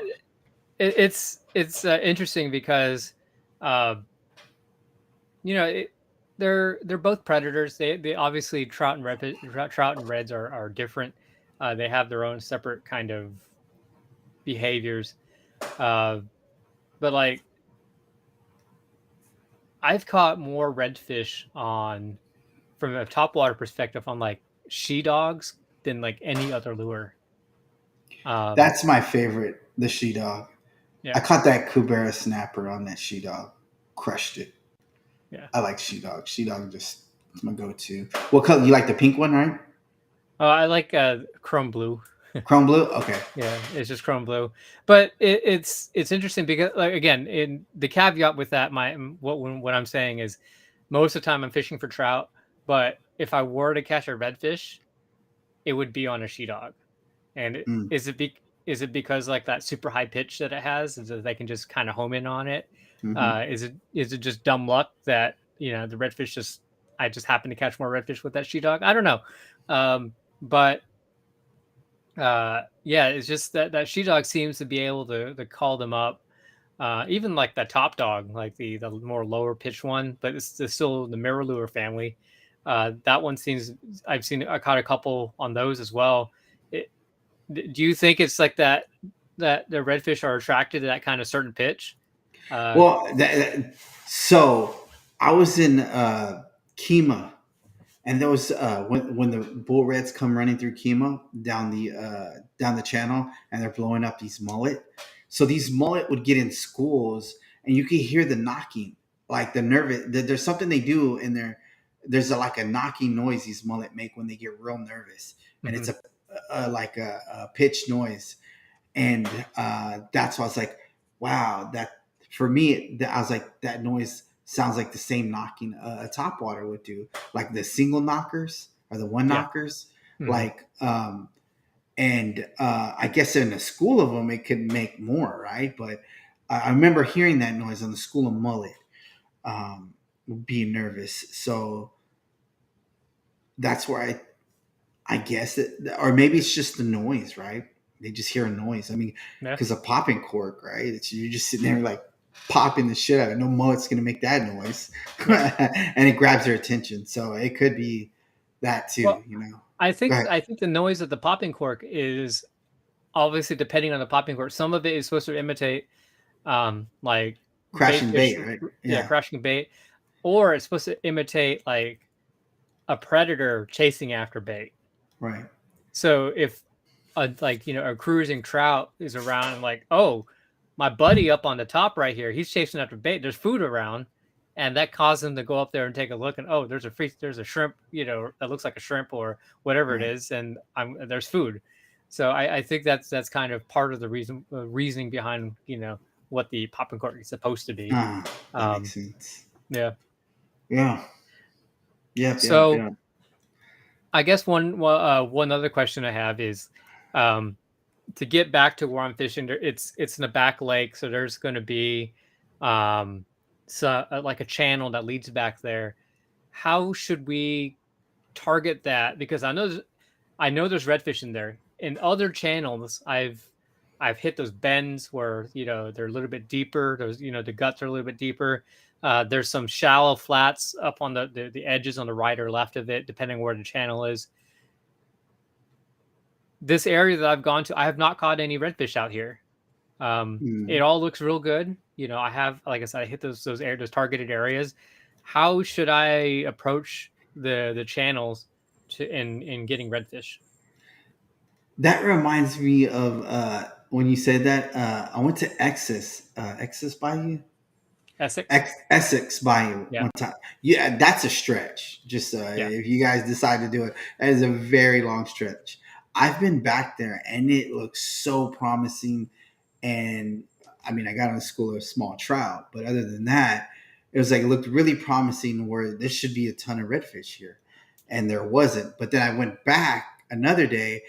it's interesting because, uh, you know, they're both predators. They obviously trout and reds are different. They have their own separate kind of behaviors. Uh, but like I've caught more redfish on from a topwater perspective on like she dogs than like any other lure. Um, that's my favorite, the she dog. I yeah, caught that Kubera snapper on that she dog. Crushed it. yeah. I like she dog. She dog just it's my go-to. What color? You like the pink one, right? Oh, I like chrome blue. Chrome blue. Okay. Yeah, it's just chrome blue. But it's interesting because like again, in the caveat with that, what I'm saying is most of the time I'm fishing for trout, but if I were to catch a redfish, it would be on a she dog. And Mm, is it because like that super high pitch that it has, is that they can just kind of home in on it? hmm. Is it just dumb luck that the redfish just I just happen to catch more redfish with that she dog? I don't know, but yeah, it's just that that she dog seems to be able to call them up. Even like the top dog, like the more lower pitch one, but it's still the mirror lure family. That one seems I caught a couple on those as well. It, do you think it's like that the redfish are attracted to that kind of certain pitch? Uh, Well, so I was in Kima, and there was when the bull reds come running through Kima down the channel, and they're blowing up these mullet. So these mullet would get in schools, and you could hear the knocking, like the nervous. There's something they do in there. There's like a knocking noise these mullet make when they get real nervous, and it's mhm. like a pitch noise, and that's why I was like, wow, that for me, I was like, that noise sounds like the same knocking a top water would do, like the single knockers or the one Yeah. knockers, Mhm. like, and I guess in a school of them, it could make more, right? But I remember hearing that noise on the school of mullet, being nervous. So that's where I guess it, or maybe it's just the noise, right? They just hear a noise. I mean, Yeah. because a popping cork, right? It's you're just sitting there like, popping the shit out of it. No mullet's going to make that noise. Yeah. And it grabs their attention. So it could be that too, Well, you know. I Go think ahead. I think the noise of the popping cork is obviously depending on the popping cork. Some of it is supposed to imitate like bait Crashing fish, bait, right? yeah, Yeah, crashing bait, or it's supposed to imitate like a predator chasing after bait. right. So if a like a cruising trout is around and like, oh, my buddy up on the top right here, he's chasing after bait. There's food around, and that caused him to go up there and take a look. And oh, there's a shrimp, that looks like a shrimp or whatever it Right. is, and there's food. So I think that's kind of part of the reasoning behind what the popping cork is supposed to be. That makes Um, sense. yeah. Yeah. Yep. Yep. So Yep. I guess one other question I have is, um, to get back to where I'm fishing, it's in a back lake, so there's going to be, um, like a channel that leads back there. How should we target that? Because I know there's redfish in there. In other channels, I've hit those bends where they're a little bit deeper. Those the guts are a little bit deeper. There's some shallow flats up on the edges on the right or left of it, depending where the channel is. This area that I've gone to, I have not caught any redfish out here. It Mm. all looks real good. I have, like I said, I hit those targeted areas. How should I approach the channels in getting redfish? That reminds me of when you said that. I went to Excess Bayou, Essex? Essex Bayou Yeah, one time. Yeah, that's a stretch. Just yeah, if you guys decide to do it, that is a very long stretch. I've been back there, and it looks so promising. And I mean, I got on a school of small trout, but other than that, it was like it looked really promising. Where there should be a ton of redfish here, and there wasn't. But then I went back another day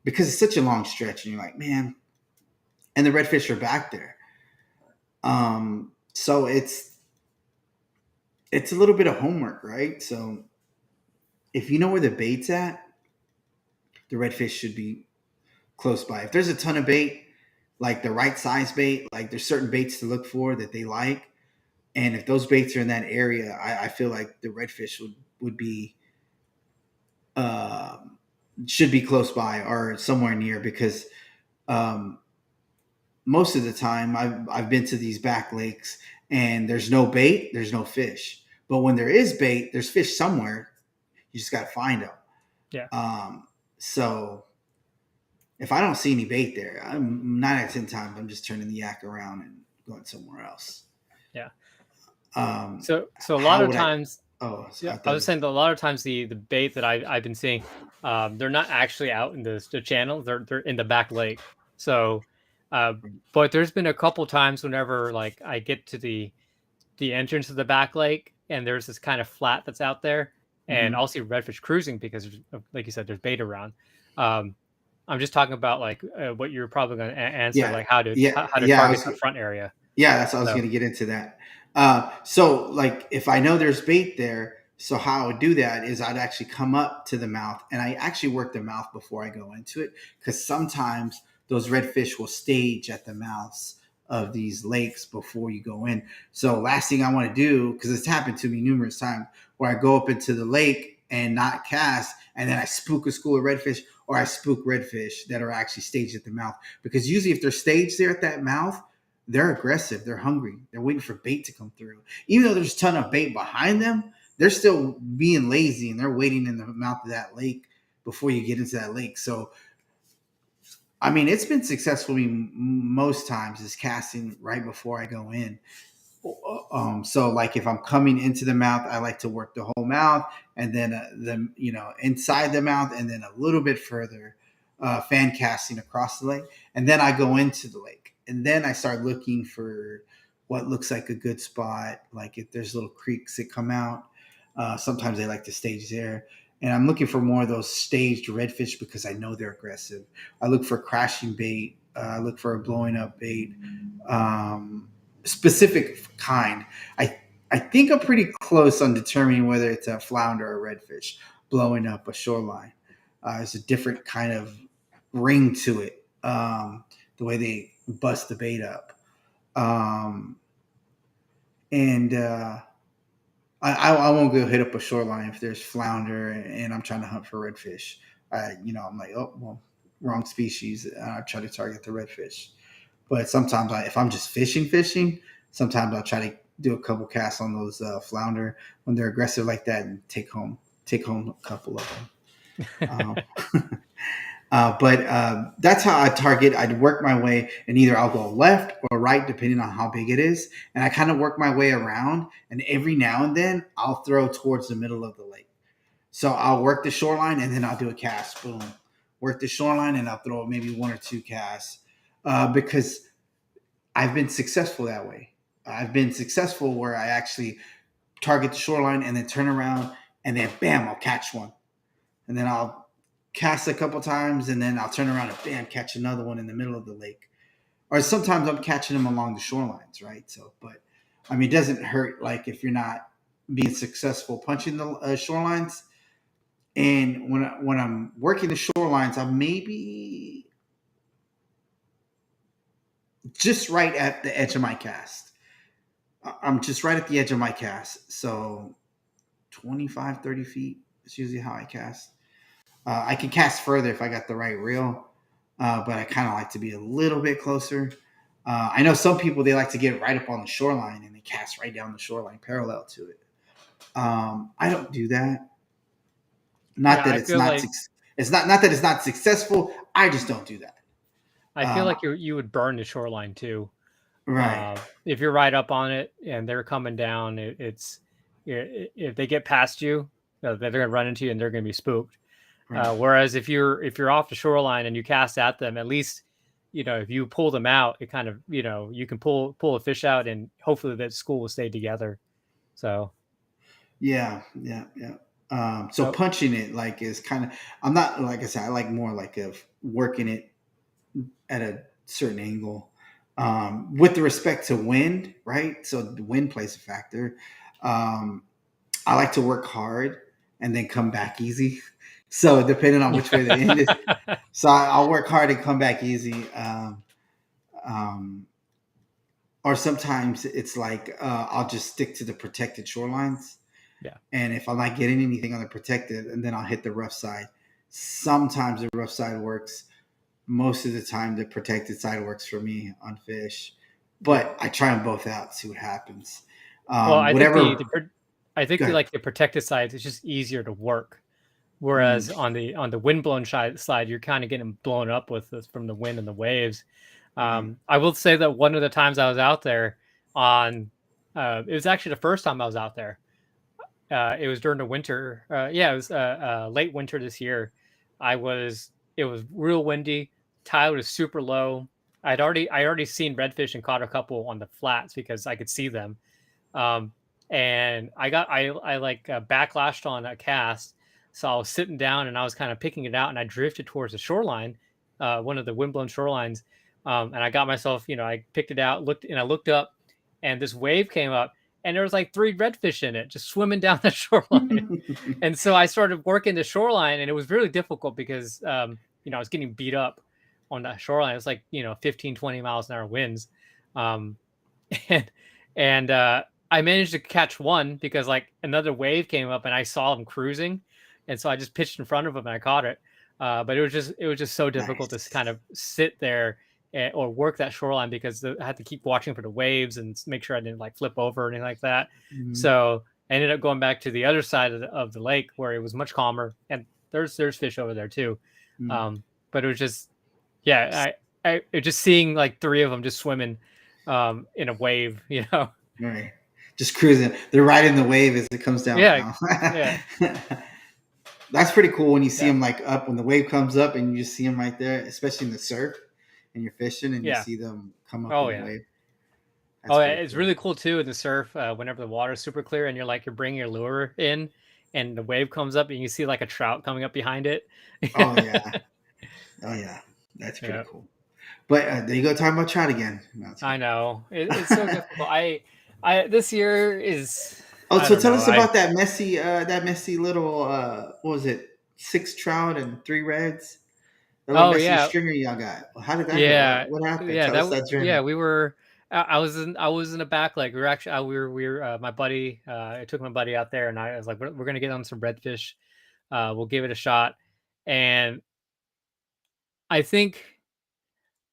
because it's such a long stretch, and you're like, man, and the redfish are back there. So it's a little bit of homework, right? So if you know where the bait's at, the redfish should be close by. If there's a ton of bait, like the right size bait, like there's certain baits to look for that they like, and if those baits are in that area, I feel like the redfish would be uh, should be close by or somewhere near because um, most of the time I've been to these back lakes and there's no bait, there's no fish. But when there is bait, there's fish somewhere. You just got to find them. yeah, So if I don't see any bait there, I'm 9 out of 10 times I'm just turning the yak around and going somewhere else. yeah. Um, So a lot how of would I? times, Oh, yeah, I I thought it was saying was that a lot of times the bait that I've been seeing, they're not actually out in the channel. They're in the back lake. So, uh, but there's been a couple times whenever like I get to the entrance of the back lake and there's this kind of flat that's out there, and mhm. I'll see redfish cruising because like you said, there's bait around. Um, I'm just talking about like what you're probably going to answer, Yeah, like how to yeah, how to yeah. target that front area. Yeah, that's what I was So going to get into that. So, like, if I know there's bait there, so how I would do that is I'd actually come up to the mouth and I actually work the mouth before I go into it because sometimes those redfish will stage at the mouths of these lakes before you go in. So, last thing I want to do, because it's happened to me numerous times, where I go up into the lake and not cast, and then I spook a school of redfish or I spook redfish that are actually staged at the mouth. Because usually, if they're staged there at that mouth, they're aggressive. They're hungry. They're waiting for bait to come through. Even though there's a ton of bait behind them, they're still being lazy and they're waiting in the mouth of that lake before you get into that lake. So, I mean, it's been successful most times is casting right before I go in. So like if I'm coming into the mouth, I like to work the whole mouth and then the inside the mouth and then a little bit further fan casting across the lake, and then I go into the lake and then I start looking for what looks like a good spot. Like if there's little creeks that come out, sometimes they like to stage there. And I'm looking for more of those staged redfish because I know they're aggressive. I look for crashing bait. I look for a blowing up bait. Specific kind. I think I'm pretty close on determining whether it's a flounder or a redfish blowing up a shoreline. It's a different kind of ring to it. The way they bust the bait up. Um, and I won't go hit up a shoreline if there's flounder and I'm trying to hunt for redfish. I'm like, oh well, wrong species. I try to target the redfish. But sometimes, if I'm just fishing, sometimes I'll try to do a couple casts on those flounder when they're aggressive like that and take home a couple of them. But that's how I target. I'd work my way, and either I'll go left or right, depending on how big it is. And I kind of work my way around, and every now and then I'll throw towards the middle of the lake. So I'll work the shoreline, and then I'll do a cast. Boom. Work the shoreline, and I'll throw maybe one or two casts because I've been successful that way. I've been successful where I actually target the shoreline and then turn around and then bam, I'll catch one. And then I'll cast a couple times and then I'll turn around and bam, catch another one in the middle of the lake. Or sometimes I'm catching them along the shorelines, right? So, but I mean, it doesn't hurt like if you're not being successful punching the shorelines. And when I'm working the shorelines, I'm maybe just right at the edge of my cast. I'm just right at the edge of my cast. So 25, 30 feet is usually how I cast. I can cast further if I got the right reel, but I kind of like to be a little bit closer. I know some people, they like to get right up on the shoreline and they cast right down the shoreline parallel to it. I don't do that. Not that I it's feel not like it's not that it's not successful. I just don't do that. I feel like you would burn the shoreline too. Right. If you're right up on it and they're coming down, if they get past you, they're going to run into you and they're going to be spooked. Right. Whereas if you're off the shoreline and you cast at them, at least if you pull them out, it kind of you can pull a fish out and hopefully that school will stay together. So Yeah. Yeah. Yeah. So so punching it like is kind of, I'm not, like I said, I like more like of working it at a certain angle. With the respect to wind, right? So the wind plays a factor. Um, I like to work hard and then come back easy. So depending on which way the wind is, so I'll work hard and come back easy. Um, or sometimes it's like I'll just stick to the protected shorelines. yeah. And if I'm not getting anything on the protected, and then I'll hit the rough side. Sometimes the rough side works. Most of the time, the protected side works for me on fish. But I try them both out, see what happens. Well, I think Whatever. I think Go ahead. like the protected sides, it's just easier to work. Mm, Whereas on the windblown side, you're kind of getting blown up with this from the wind and the waves. right. I will say that one of the times I was out there on, it was actually the first time I was out there. It was during the winter. Yeah, it was late winter this year. It was real windy. Tide was super low. I already seen redfish and caught a couple on the flats because I could see them. Um, and I like backlashed on a cast. So I was sitting down and I was kind of picking it out and I drifted towards the shoreline, one of the windblown shorelines. And I got myself, I picked it out, I looked up and this wave came up and there was like three redfish in it just swimming down the shoreline. And so I started working the shoreline and it was really difficult because, I was getting beat up on that shoreline. It's like, 15, 20 miles an hour winds. Um, and, and I managed to catch one because like another wave came up and I saw him cruising. And so I just pitched in front of him and I caught it. But it was just so difficult to Nice. kind of sit there or work that shoreline because I had to keep watching for the waves and make sure I didn't like flip over or anything like that. Mhm. So I ended up going back to the other side of the lake where it was much calmer and there's fish over there too. Mm. But it was just, yeah, it just seeing like three of them just swimming in a wave, Right. Just cruising. They're riding the wave as it comes down. Yeah, No. yeah, That's pretty cool when you see yeah, them like up when the wave comes up and you just see them right there, especially in the surf and you're fishing and you yeah. see them come up Oh in the yeah. wave. That's Oh yeah. pretty It's cool. really cool too in the surf whenever the water's super clear and you're bringing your lure in and the wave comes up and you see like a trout coming up behind it. Oh yeah. Oh yeah. That's pretty Yeah, cool. But there you go, talking about trout again. No, it's I okay. know. It's so difficult. I this year is Oh, I so don't tell know. us about that messy little what was it? 6 trout and 3 reds. That little Oh messy yeah, stringer y'all got. Well, how did that go? yeah, What happened? yeah. Tell us that Yeah. journey. We were. I was in the back. Like we were actually we were my buddy. I took my buddy out there, and I was like, we're gonna get on some redfish. We'll give it a shot. And I think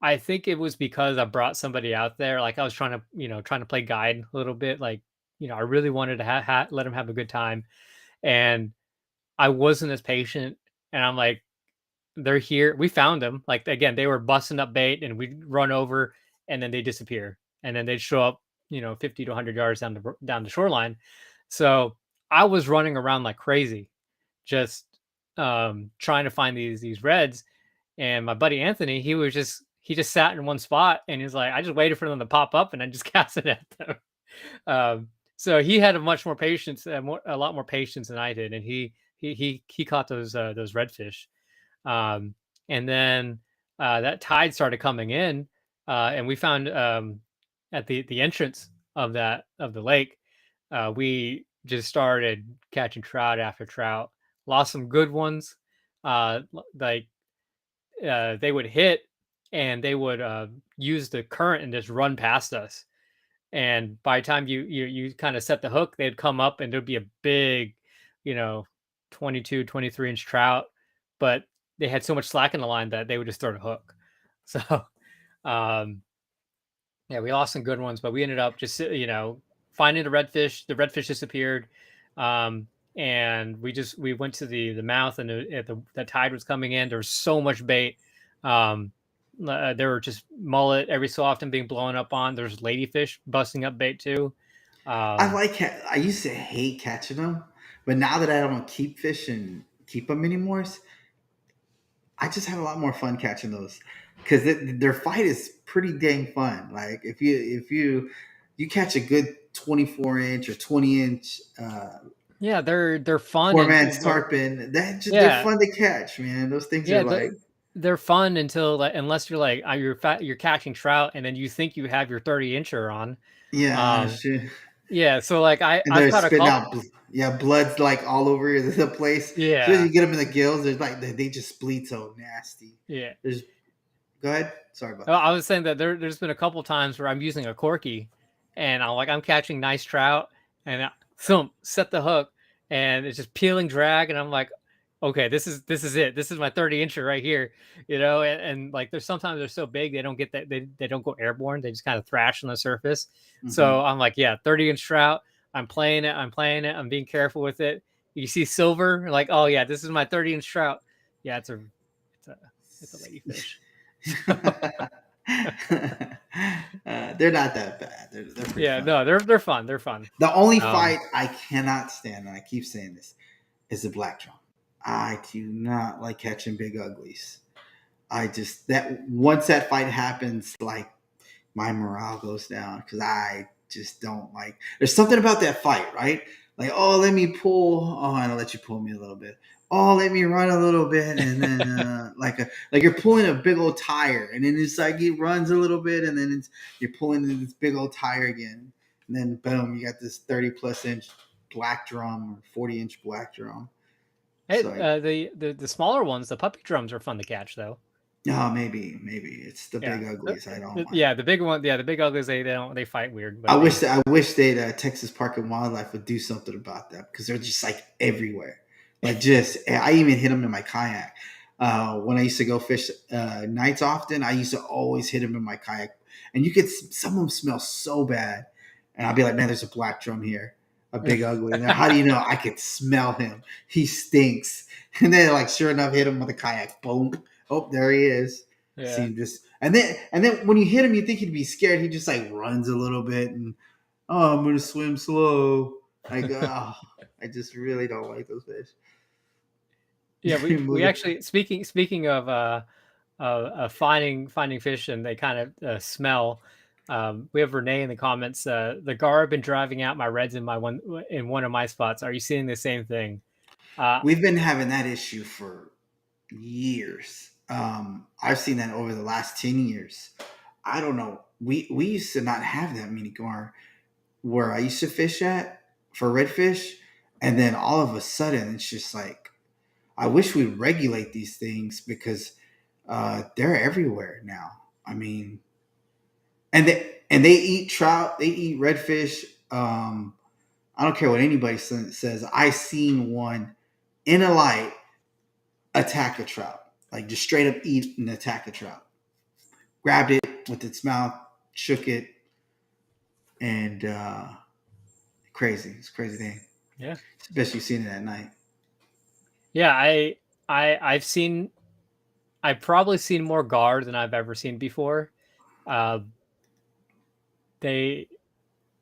I think it was because I brought somebody out there. Like I was trying to trying to play guide a little bit. Like I really wanted to let him have a good time, and I wasn't as patient. And I'm like, they're here. We found them. Like again, they were busting up bait, and we'd run over, and then they disappear, and then they'd show up, 50 to 100 yards down the shoreline. So I was running around like crazy, just trying to find these reds. And my buddy Anthony, he just sat in one spot, and he's like, I just waited for them to pop up, and I just cast it at them. So he had a much more patience, a lot more patience than I did, and he caught those redfish. Um, and then that tide started coming in, and we found at the entrance of the lake, we just started catching trout after trout. Lost some good ones. Like they would hit, and they would use the current and just run past us. And by the time you kind of set the hook, they'd come up, and there'd be a big, you know, 22, 23-inch trout, but they had so much slack in the line that they would just throw the hook. So, um, yeah, we lost some good ones, but we ended up just, finding the redfish. The redfish disappeared. Um, and we went to the mouth, and the tide was coming in. There was so much bait. Um, there were just mullet every so often being blown up on. There's ladyfish busting up bait too. I Um, I used to hate catching them, but now that I don't keep fish and keep them anymore, I just have a lot more fun catching those because their fight is pretty dang fun. Like if you catch a good 24-inch or 20-inch yeah, they're fun, poor and man's tarpon, they're yeah, fun to catch, man. Those things are yeah, like, they're fun until, like, unless you're like you're catching trout, and then you think you have your 30-incher on. yeah, Um, shit. yeah, so like And I've they're caught a spitting couple. out, yeah, blood's like all over the place. Especially Yeah, you get them in the gills, there's like they just bleed so nasty. yeah. There's Go ahead. Sorry about Well, that. I was saying that there's been a couple times where I'm using a corky, and I'm catching nice trout, and set the hook, and it's just peeling drag, and I'm like, okay, this is it. This is my 30-incher right here, and like there's sometimes they're so big they don't get that they don't go airborne. They just kind of thrash on the surface. Hmm. So I'm like, yeah, 30-inch trout. I'm playing it. I'm being careful with it. You see silver, like, oh yeah, this is my 30-inch trout. Yeah, it's a it's a ladyfish. They're not that bad. They're pretty Yeah, fun. no, they're fun. They're fun. The only Um, fight I cannot stand, and I keep saying this, is the black drum. I do not like catching big uglies. I just that once that fight happens, like my morale goes down because I just don't like. There's something about that fight, right? Like, oh, let me pull. Oh, and I'll let you pull me a little bit. Oh, let me run a little bit, and then like you're pulling a big old tire, and then it's like it runs a little bit, and then you're pulling this big old tire again, and then boom, you got this 30+ inch black drum or 40-inch black drum. It's hey, like, the smaller ones, the puppy drums are fun to catch though. oh, maybe it's the Yeah, big uglies I don't like. yeah, the big one, yeah, the big uglies they fight weird, I but wish they that I wish they Texas Park and Wildlife would do something about that because they're just like everywhere. Like just I even hit them in my kayak. When I used to go fish nights often, I used to always hit them in my kayak, and you could some of them smell so bad, and I'll be like, man, there's a black drum here, a big ugly. And how do you know? I could smell him. He stinks. And then like sure enough, hit him with a kayak. Boom. Oh, there he is. See yeah. him just and then when you hit him, you think he'd be scared. He just like runs a little bit and oh, I'm gonna swim slow. Like oh, I just really don't like those fish. Yeah, we Moving. actually, speaking of finding fish, and they kind of smell. We have Renee in the comments. The gar have been driving out my reds in one of my spots. Are you seeing the same thing? Uh, We've been having that issue for years. I've seen that over the last 10 years. I don't know. We used to not have that many gar where I used to fish at for redfish, and then all of a sudden it's just like I wish we'd regulate these things because they're everywhere now. I mean, and they eat trout. They eat redfish. I don't care what anybody says. I seen one in a light attack a trout, like just straight up eat and attack a trout. Grabbed it with its mouth, shook it, and crazy. It's a crazy thing. Yeah. Especially seeing it at night. Yeah, I've probably seen more gar than I've ever seen before. Uh, they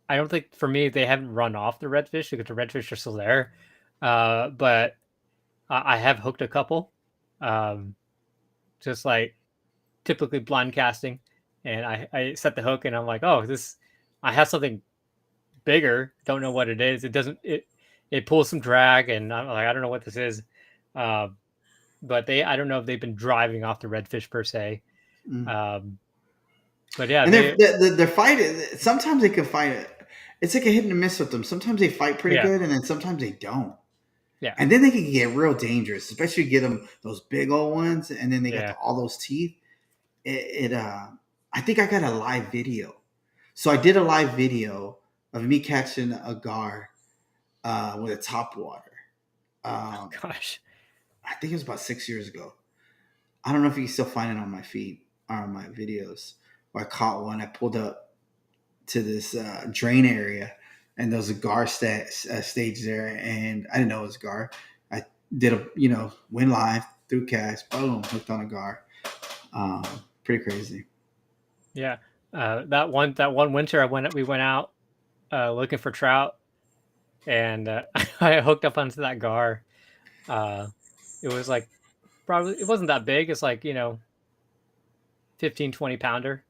I don't think for me they haven't run off the redfish because the redfish are still there. But I have hooked a couple. Um, just like typically blind casting, and I set the hook and I'm like, oh, this I have something bigger. Don't know what it is. It pulls some drag, and I'm like, I don't know what this is. Uh, but I don't know if they've been driving off the redfish per se. Mm. Um, but yeah, And they're fighting. Sometimes they can fight it. It's like a hit and miss with them. Sometimes they fight pretty yeah, good, and then sometimes they don't. yeah, And then they can get real dangerous, especially you get them those big old ones, and then they got yeah. all those teeth. I think I got a live video. So I did a live video of me catching a gar with a top water. Oh, gosh, I think it was about 6 years ago. I don't know if you can still find it on my feed or on my videos. Where I caught one. I pulled up to this drain area, and there was a gar stage there, and I didn't know it was gar. I did went live through cast, boom, hooked on a gar. Pretty crazy. yeah. That one winter we went out looking for trout, and I hooked up onto that gar. Uh, it was like probably it wasn't that big. It's like 15-20 pounder.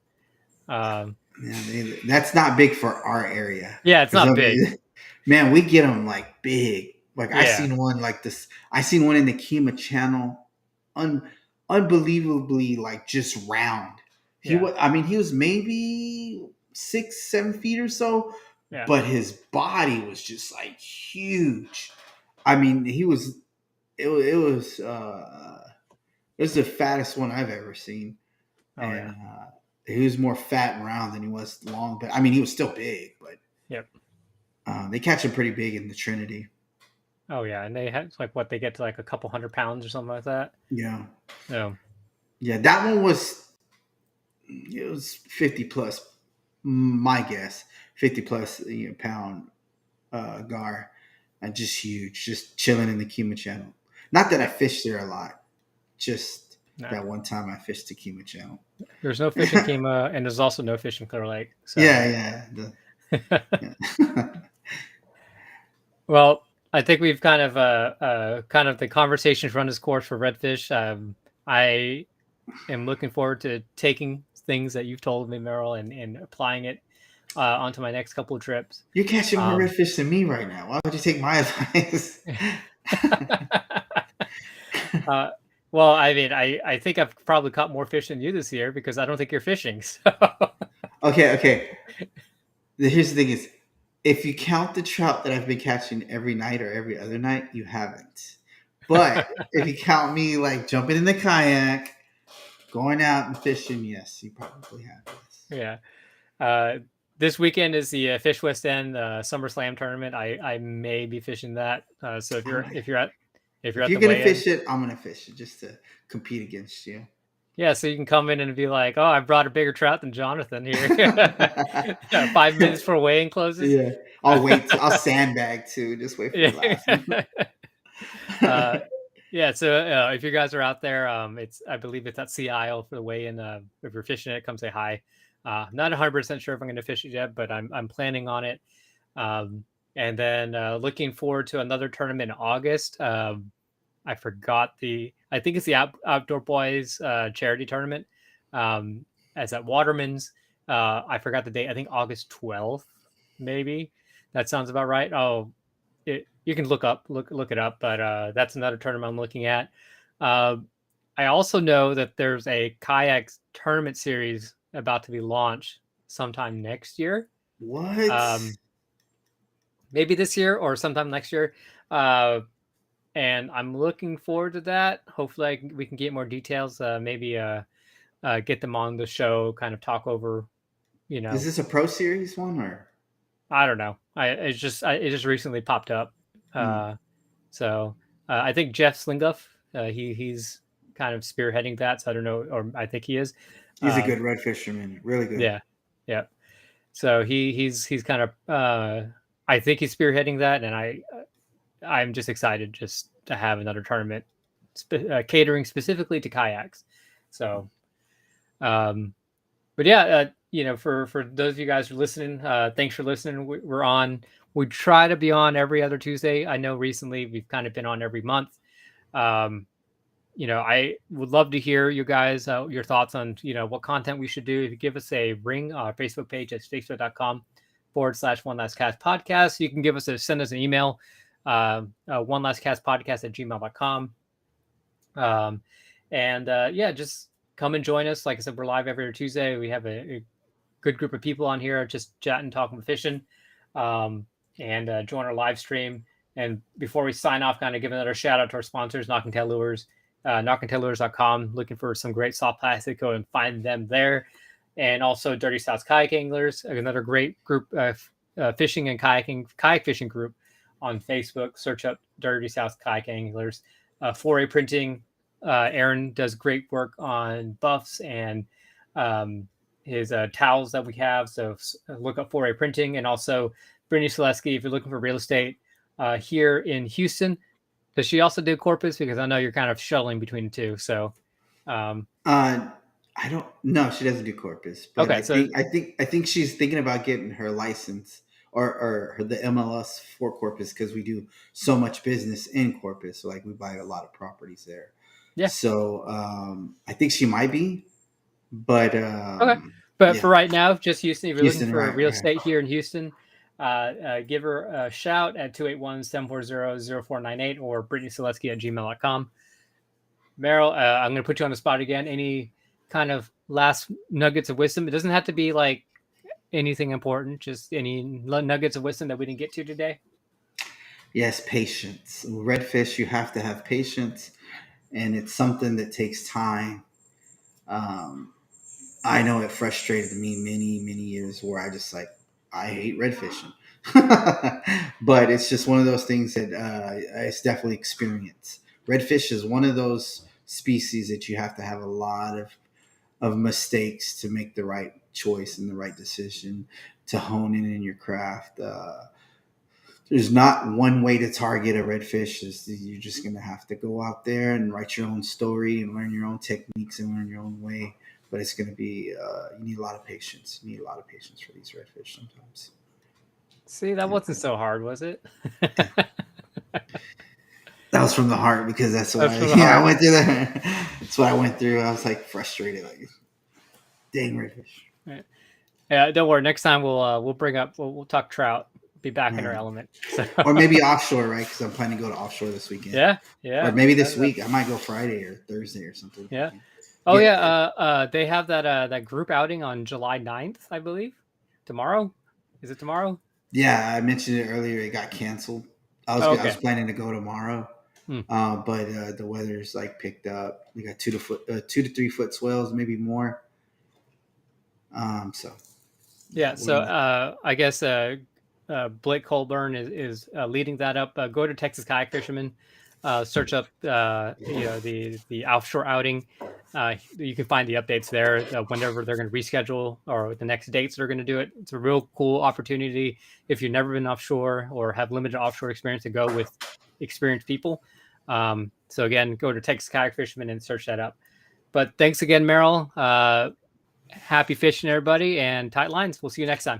Um, Yeah, that's not big for our area. yeah, it's 'Cause not big. man, we get them like big. Like I Yeah, seen one like this. I seen one in the Kima Channel, un, unbelievably like just round. He yeah, was. I mean, he was maybe 6, 7 feet or so, yeah. but his body was just like huge. I mean, he was. It was the fattest one I've ever seen, Oh yeah. and he was more fat and round than he was long. But I mean, he was still big. But Yep. they catch him pretty big in the Trinity. Oh yeah, and they had like what they get to like a couple 100 pounds or something like that. Yeah, No. yeah. That one was 50 plus. My guess 50 plus pound gar, and just huge, just chilling in the Kima Channel. Not that I fished there a lot, just No. that one time I fished the Kima Channel. There's no fish in Kima, and there's also no fish in Clear Lake. So. Yeah, yeah. Well, I think we've kind of the conversation's run its course for redfish. I am looking forward to taking things that you've told me, Merrill, and applying it onto my next couple of trips. You're catching more Um, redfish than me right now. Why would you take my advice? uh, well, I mean, I think I've probably caught more fish than you this year because I don't think you're fishing. So. Okay. Here's the thing: is if you count the trout that I've been catching every night or every other night, you haven't. But if you count me like jumping in the kayak, going out and fishing, yes, you probably have. Yes. Yeah. This weekend is the Fish West End Summer Slam tournament. I may be fishing that. So if you're at If you're the gonna weigh-in, fish it, I'm gonna fish it just to compete against you. yeah, so you can come in and be like, "Oh, I brought a bigger trout than Jonathan here." 5 minutes before weigh-in closes. Yeah, I'll wait. I'll sandbag too. Just wait for the last one. Yeah. Yeah. So if you guys are out there, I believe it's at Sea Isle for the weigh-in. If you're fishing it, come say hi. Not 100% sure if I'm going to fish it yet, but I'm planning on it. And then looking forward to another tournament in August. I forgot I think it's the Outdoor Boys charity tournament. As at Waterman's. I forgot the date. I think August 12th, maybe. That sounds about right. Oh, you can look it up, but that's another tournament I'm looking at. I also know that there's a kayak tournament series about to be launched sometime next year. What? Maybe this year or sometime next year. And I'm looking forward to that. Hopefully we can get more details. Maybe get them on the show, kind of talk over you Is know, this a Pro Series one or? I don't know. It just recently popped up. Hmm. So I think Jeff Slinguff, he's kind of spearheading that. So I don't know, or I think he is. He's a Uh, good red fisherman, really good. yeah, yeah. So he's kind of I think he's spearheading that, and I'm just excited just to have another tournament catering specifically to kayaks. So, um, but yeah, for those of you guys who are listening, thanks for listening. We're on. We try to be on every other Tuesday. I know recently we've kind of been on every month. Um, I would love to hear you guys your thoughts on what content we should do. If you give us a ring on our Facebook page at facebook.com/one last cast podcast. You can send us an email, one last cast podcast at gmail.com. And yeah, just come and join us. Like I said, we're live every Tuesday. We have a good group of people on here just chatting, talking, fishing, um, and join our live stream. And before we sign off, kind of give another shout out to our sponsors, Knocking Tail Lures, knockandtaillures.com. Looking for some great soft plastic, go and find them there. And also Dirty South Kayak Anglers, another great group fishing and kayak fishing group on Facebook. Search up Dirty South Kayak Anglers. 4A Printing, Aaron does great work on buffs and his towels that we have. So look up 4A Printing, and also Brittany Solesky if you're looking for real estate here in Houston. Does she also do Corpus? Because I know you're kind of shuttling between the two. So, Uh, I don't. No, she doesn't do Corpus, but okay. So I think she's thinking about getting her license or the MLS for Corpus because we do so much business in Corpus. So like we buy a lot of properties there. yeah, So I think she might be, but okay. But yeah, for right now, just Houston. If you're looking Houston, for right, real right. estate here in Houston, give her a shout at 281-740-0498 or Brittany Seletsky at gmail.com. Merrill, I'm going to put you on the spot again. Any kind of last nuggets of wisdom? It doesn't have to be like anything important, just any nuggets of wisdom that we didn't get to today. Yes, patience. Redfish, you have to have patience, and it's something that takes time. Um, I know it frustrated me many years where I just like I hate red fishing, but it's just one of those things that it's definitely experience. Redfish is one of those species that you have to have a lot of mistakes to make the right choice and the right decision to hone in your craft. There's not one way to target a redfish. You're just going to have to go out there and write your own story and learn your own techniques and learn your own way. But it's going to be, you need a lot of patience. You need a lot of patience for these redfish sometimes. See, that Yeah. wasn't so hard, was it? Yeah. That was from the heart because that's what That's from the I heart. went through that. That's what I went through. I was like frustrated, like, dang redfish. Right. Yeah, don't worry. Next time we'll bring up we'll talk trout. Be back All in our right. element. So. Or maybe offshore, right? Because I'm planning to go to offshore this weekend. Yeah, Or yeah, maybe this week. I might go Friday or Thursday or something. yeah. Oh Get yeah, they have that group outing on July 9th, I believe. Tomorrow? Is it tomorrow? Yeah, I mentioned it earlier. It got canceled. Oh, I was okay. planning to go tomorrow, Hmm. but the weather's like picked up. We got 2 to 3 foot swells, maybe more. So yeah, Yeah. So I guess Blake Colburn is leading that up. Go to Texas Kayak Fisherman, search up the offshore outing. You can find the updates there whenever they're going to reschedule or the next dates they're going to do it. It's a real cool opportunity if you've never been offshore or have limited offshore experience to go with experienced people. So again, go to Texas Kayak Fisherman and search that up. But thanks again, Merrill. Happy fishing, everybody, and tight lines. We'll see you next time.